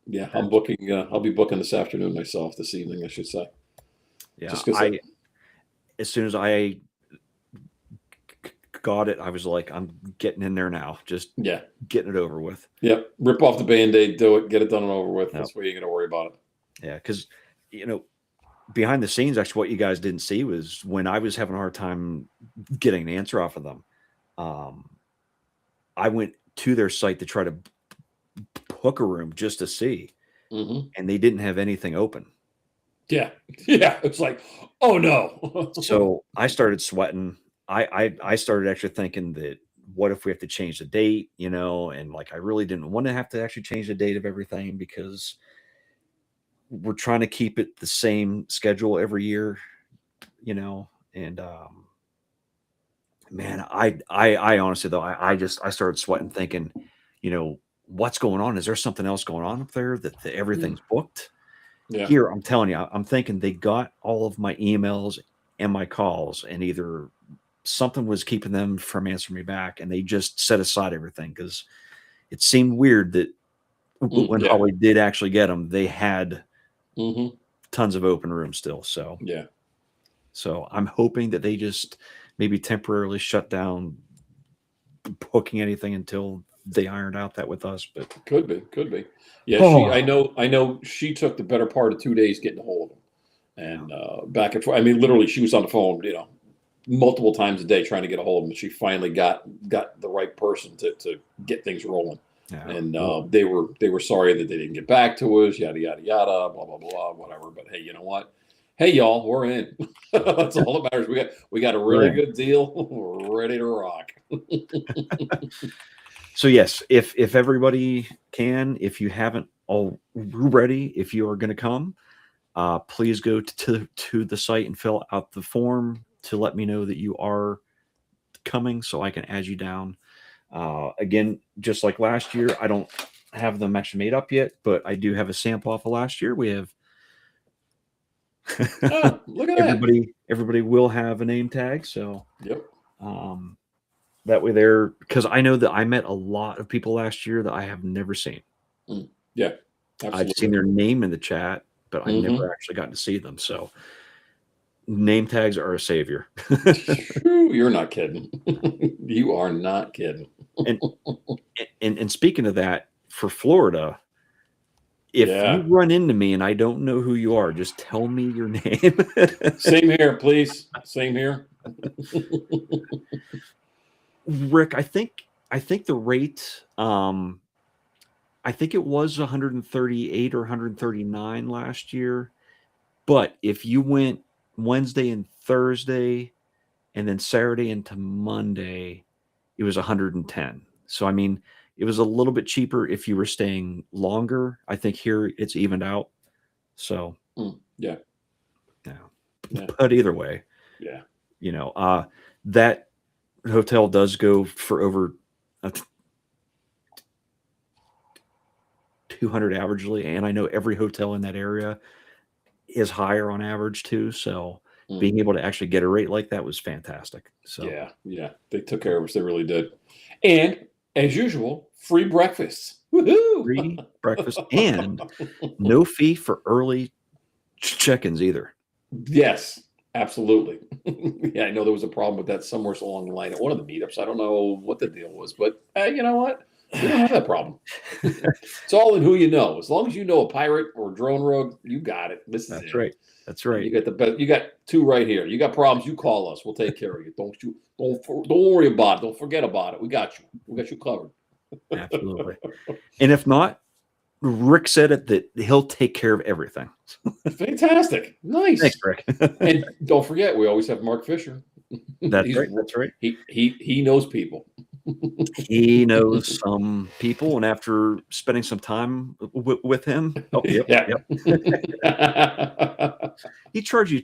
[SPEAKER 1] Yeah, I'm booking. I'll be booking this afternoon myself, this evening, I should say.
[SPEAKER 2] Yeah, as soon as I got it, I was like, I'm getting in there now. Just getting it over with.
[SPEAKER 1] Yep. Rip off the Band-Aid, do it, get it done and over with. That's why you're going to worry about it.
[SPEAKER 2] Yeah, because, behind the scenes, actually, what you guys didn't see was when I was having a hard time getting an answer off of them, I went to their site to try to book a room just to see, and they didn't have anything open.
[SPEAKER 1] Yeah. It's like, oh no.
[SPEAKER 2] So I started sweating. I started actually thinking that what if we have to change the date, and like I really didn't want to have to actually change the date of everything because we're trying to keep it the same schedule every year, and man, I honestly though I started sweating thinking, what's going on? Is there something else going on up there that everything's booked?
[SPEAKER 1] Yeah.
[SPEAKER 2] Here, I'm telling you, I'm thinking they got all of my emails and my calls, and either something was keeping them from answering me back, and they just set aside everything because it seemed weird that when
[SPEAKER 1] Yeah.
[SPEAKER 2] Holly did actually get them, they had
[SPEAKER 1] Mm-hmm.
[SPEAKER 2] tons of open rooms still. So
[SPEAKER 1] Yeah.
[SPEAKER 2] so I'm hoping that they just maybe temporarily shut down booking anything until they ironed out that with us. But
[SPEAKER 1] Could be. Yeah,
[SPEAKER 2] oh,
[SPEAKER 1] I know she took the better part of 2 days getting a hold of him. And back and forth. I mean, literally she was on the phone, multiple times a day trying to get a hold of him. She finally got the right person to get things rolling.
[SPEAKER 2] yeah.
[SPEAKER 1] And they were sorry that they didn't get back to us, yada yada yada, blah blah blah, whatever. But hey, you know what? Hey y'all, we're in. That's all that matters. We got a really good deal. We're ready to rock.
[SPEAKER 2] So yes, if everybody can, if you haven't already, if you are going to come, please go to the site and fill out the form to let me know that you are coming, so I can add you down. Again, just like last year, I don't have them actually made up yet, but I do have a sample off of last year. We have
[SPEAKER 1] Oh, look at that.
[SPEAKER 2] Everybody will have a name tag, so
[SPEAKER 1] Yep.
[SPEAKER 2] that way there, because I know that I met a lot of people last year that I have never seen.
[SPEAKER 1] Yeah,
[SPEAKER 2] I've
[SPEAKER 1] absolutely.
[SPEAKER 2] seen their name in the chat, but I
[SPEAKER 1] Mm-hmm.
[SPEAKER 2] never actually gotten to see them. So name tags are a savior.
[SPEAKER 1] You're not kidding. You are not kidding.
[SPEAKER 2] And speaking of that, for Florida, if you run into me and I don't know who you are, just tell me your name.
[SPEAKER 1] Same here, please. Same here.
[SPEAKER 2] Rick, I think the rate, I think it was 138 or 139 last year. But if you went Wednesday and Thursday and then Saturday into Monday, it was 110. So I mean, it was a little bit cheaper if you were staying longer. I think here it's evened out. So
[SPEAKER 1] yeah.
[SPEAKER 2] But either way,
[SPEAKER 1] yeah,
[SPEAKER 2] that hotel does go for over 200 averagely, and I know every hotel in that area is higher on average too. So being able to actually get a rate like that was fantastic. So
[SPEAKER 1] yeah, they took care of us. They really did. And as usual, free breakfast. Woohoo!
[SPEAKER 2] Free breakfast and no fee for early check-ins either.
[SPEAKER 1] Yes, absolutely. Yeah, I know there was a problem with that somewhere along the line at one of the meetups. I don't know what the deal was, but you know what? We don't have that problem. It's all in who you know. As long as you know a pirate or a drone rogue, you got it. That's it.
[SPEAKER 2] Right. That's right.
[SPEAKER 1] You got the best. You got two right here. You got problems, you call us. We'll take care of you. Don't worry about it. Don't forget about it. We got you. We got you covered.
[SPEAKER 2] Absolutely. And if not, Rick said it that he'll take care of everything.
[SPEAKER 1] Fantastic. Nice.
[SPEAKER 2] Thanks, Rick.
[SPEAKER 1] And don't forget, we always have Mark Fisher.
[SPEAKER 2] That's right. That's right.
[SPEAKER 1] He knows people.
[SPEAKER 2] He knows some people, and after spending some time with him, yep. He charged you.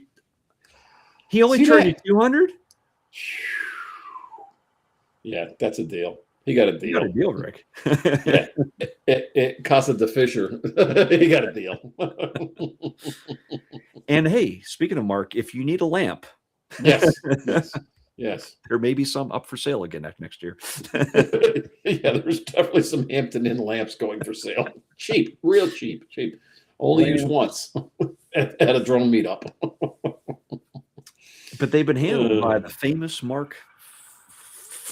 [SPEAKER 2] He only charged you 200.
[SPEAKER 1] Yeah, that's a deal. He got a deal.
[SPEAKER 2] You got a deal, Rick.
[SPEAKER 1] Yeah, it Casa de Fisher. He got a deal.
[SPEAKER 2] And hey, speaking of Mark, if you need a lamp,
[SPEAKER 1] yes,
[SPEAKER 2] there may be some up for sale again next year.
[SPEAKER 1] Yeah, there's definitely some Hampton Inn lamps going for sale. Cheap, real cheap. Only used once at a drone meetup.
[SPEAKER 2] But they've been handled by the famous Mark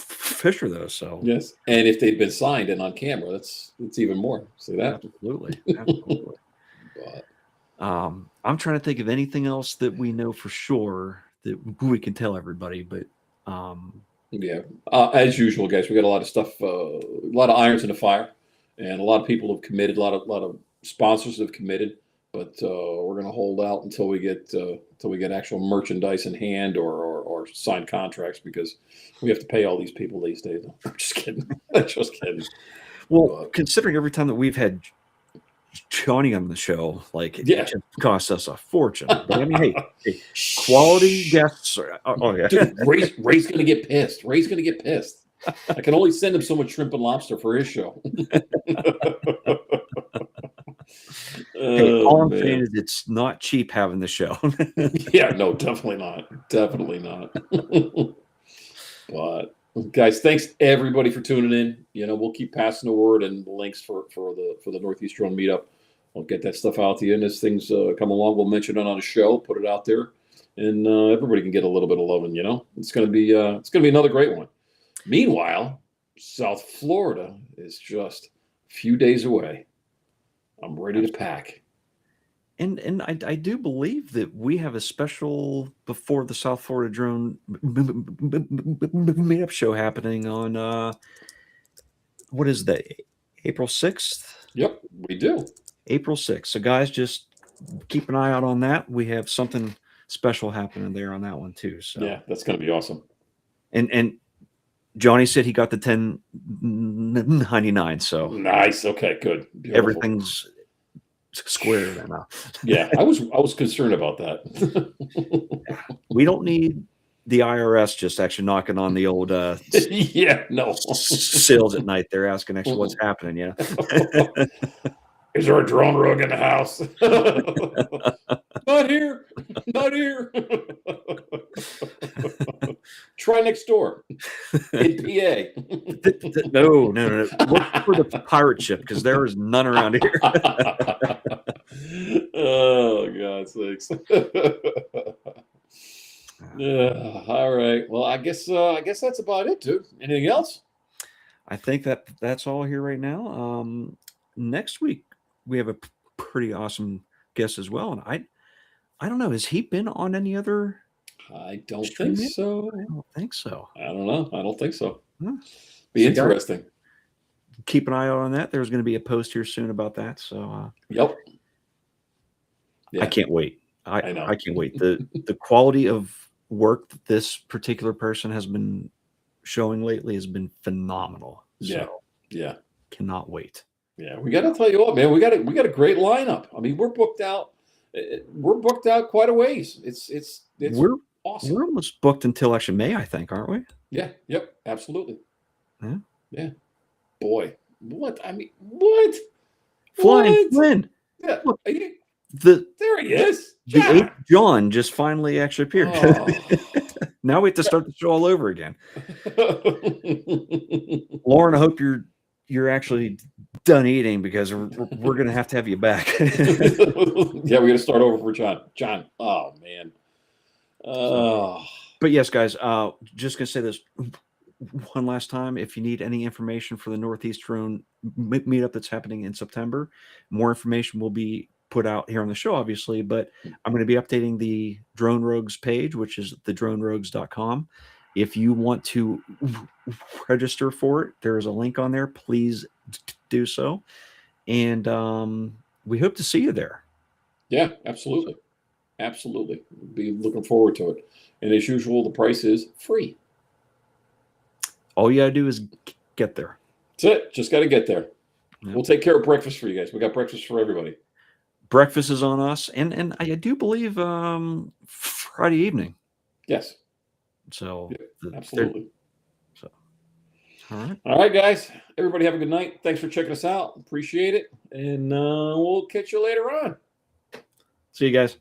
[SPEAKER 2] Fisher, though. So
[SPEAKER 1] yes, and if they've been signed and on camera, that's even more. See that?
[SPEAKER 2] Absolutely. But I'm trying to think of anything else that we know for sure that we can tell everybody. But
[SPEAKER 1] yeah, as usual, guys, we got a lot of stuff, a lot of irons in the fire, and a lot of people have committed. A lot of sponsors have committed. but we're going to hold out until we get actual merchandise in hand or signed contracts, because we have to pay all these people these days. I'm just kidding. I'm just kidding.
[SPEAKER 2] Well, considering every time that we've had Johnny on the show, like it just costs us a fortune. But I mean, hey, quality guests. Yeah.
[SPEAKER 1] Dude, Ray's going to get pissed. Ray's going to get pissed. I can only send him so much shrimp and lobster for his show.
[SPEAKER 2] Hey, all I'm saying is it's not cheap having the show.
[SPEAKER 1] Yeah, no, definitely not. Definitely not. But guys, thanks everybody for tuning in. We'll keep passing the word and the links for the Northeast Drone Meetup. We'll get that stuff out to you, and as things come along, we'll mention it on the show, put it out there, and everybody can get a little bit of loving. It's gonna be another great one. Meanwhile, South Florida is just a few days away. I'm ready to pack.
[SPEAKER 2] And I do believe that we have a special before the South Florida Drone Meetup show happening on what is that? April 6th?
[SPEAKER 1] Yep, we do.
[SPEAKER 2] April 6th. So guys, just keep an eye out on that. We have something special happening there on that one too. So
[SPEAKER 1] yeah, that's going to be awesome.
[SPEAKER 2] And Johnny said he got the 1099. So
[SPEAKER 1] nice. Okay, good. Beautiful.
[SPEAKER 2] Everything's square right now.
[SPEAKER 1] Yeah, I was concerned about that.
[SPEAKER 2] We don't need the IRS just actually knocking on the old sills at night. They're asking actually what's happening. Yeah.
[SPEAKER 1] Is there a drone rug in the house? Not here. Not here. Try next door in PA.
[SPEAKER 2] No. Look for the pirate ship, because there is none around here.
[SPEAKER 1] Oh, God's sakes. All right. Well, I guess that's about it, dude. Anything else?
[SPEAKER 2] I think that's all here right now. Next week we have a pretty awesome guest as well, and I don't know. Has he been on any other?
[SPEAKER 1] I don't think so.
[SPEAKER 2] I don't think so.
[SPEAKER 1] I don't know. I don't think so.
[SPEAKER 2] Be
[SPEAKER 1] interesting.
[SPEAKER 2] Keep an eye out on that. There's going to be a post here soon about that. So
[SPEAKER 1] yep. Yeah.
[SPEAKER 2] I can't wait.
[SPEAKER 1] I know.
[SPEAKER 2] I can't wait. The quality of work that this particular person has been showing lately has been phenomenal. So,
[SPEAKER 1] yeah.
[SPEAKER 2] Cannot wait.
[SPEAKER 1] Yeah, we got to tell you what, man. We got a great lineup. I mean, we're booked out. We're booked out quite a ways. It's awesome.
[SPEAKER 2] We're almost booked until actually May, I think, aren't we?
[SPEAKER 1] Yeah. Yep. Absolutely.
[SPEAKER 2] Yeah.
[SPEAKER 1] Boy, what? I mean, what?
[SPEAKER 2] Flying Flynn.
[SPEAKER 1] Yeah.
[SPEAKER 2] Look,
[SPEAKER 1] there he is.
[SPEAKER 2] The 8th John just finally actually appeared.
[SPEAKER 1] Oh.
[SPEAKER 2] Now we have to start the show all over again. Lauren, I hope you're actually done eating, because we're going to have you back.
[SPEAKER 1] Yeah, we're going to start over for John. John, oh, man.
[SPEAKER 2] But yes, guys, just going to say this one last time. If you need any information for the Northeast Drone Meetup that's happening in September, more information will be put out here on the show, obviously, but I'm going to be updating the Drone Rogues page, which is thedronerogues.com. If you want to register for it, there is a link on there. Please do so. And we hope to see you there.
[SPEAKER 1] Yeah, absolutely. Absolutely. Be looking forward to it. And as usual, the price is free.
[SPEAKER 2] All you got to do is get there.
[SPEAKER 1] That's it. Just got to get there. Yeah. We'll take care of breakfast for you guys. We got breakfast for everybody.
[SPEAKER 2] Breakfast is on us. And I do believe Friday evening.
[SPEAKER 1] Yes.
[SPEAKER 2] So
[SPEAKER 1] absolutely.
[SPEAKER 2] So all
[SPEAKER 1] right, guys. Everybody have a good night. Thanks for checking us out. Appreciate it. And we'll catch you later on.
[SPEAKER 2] See you guys.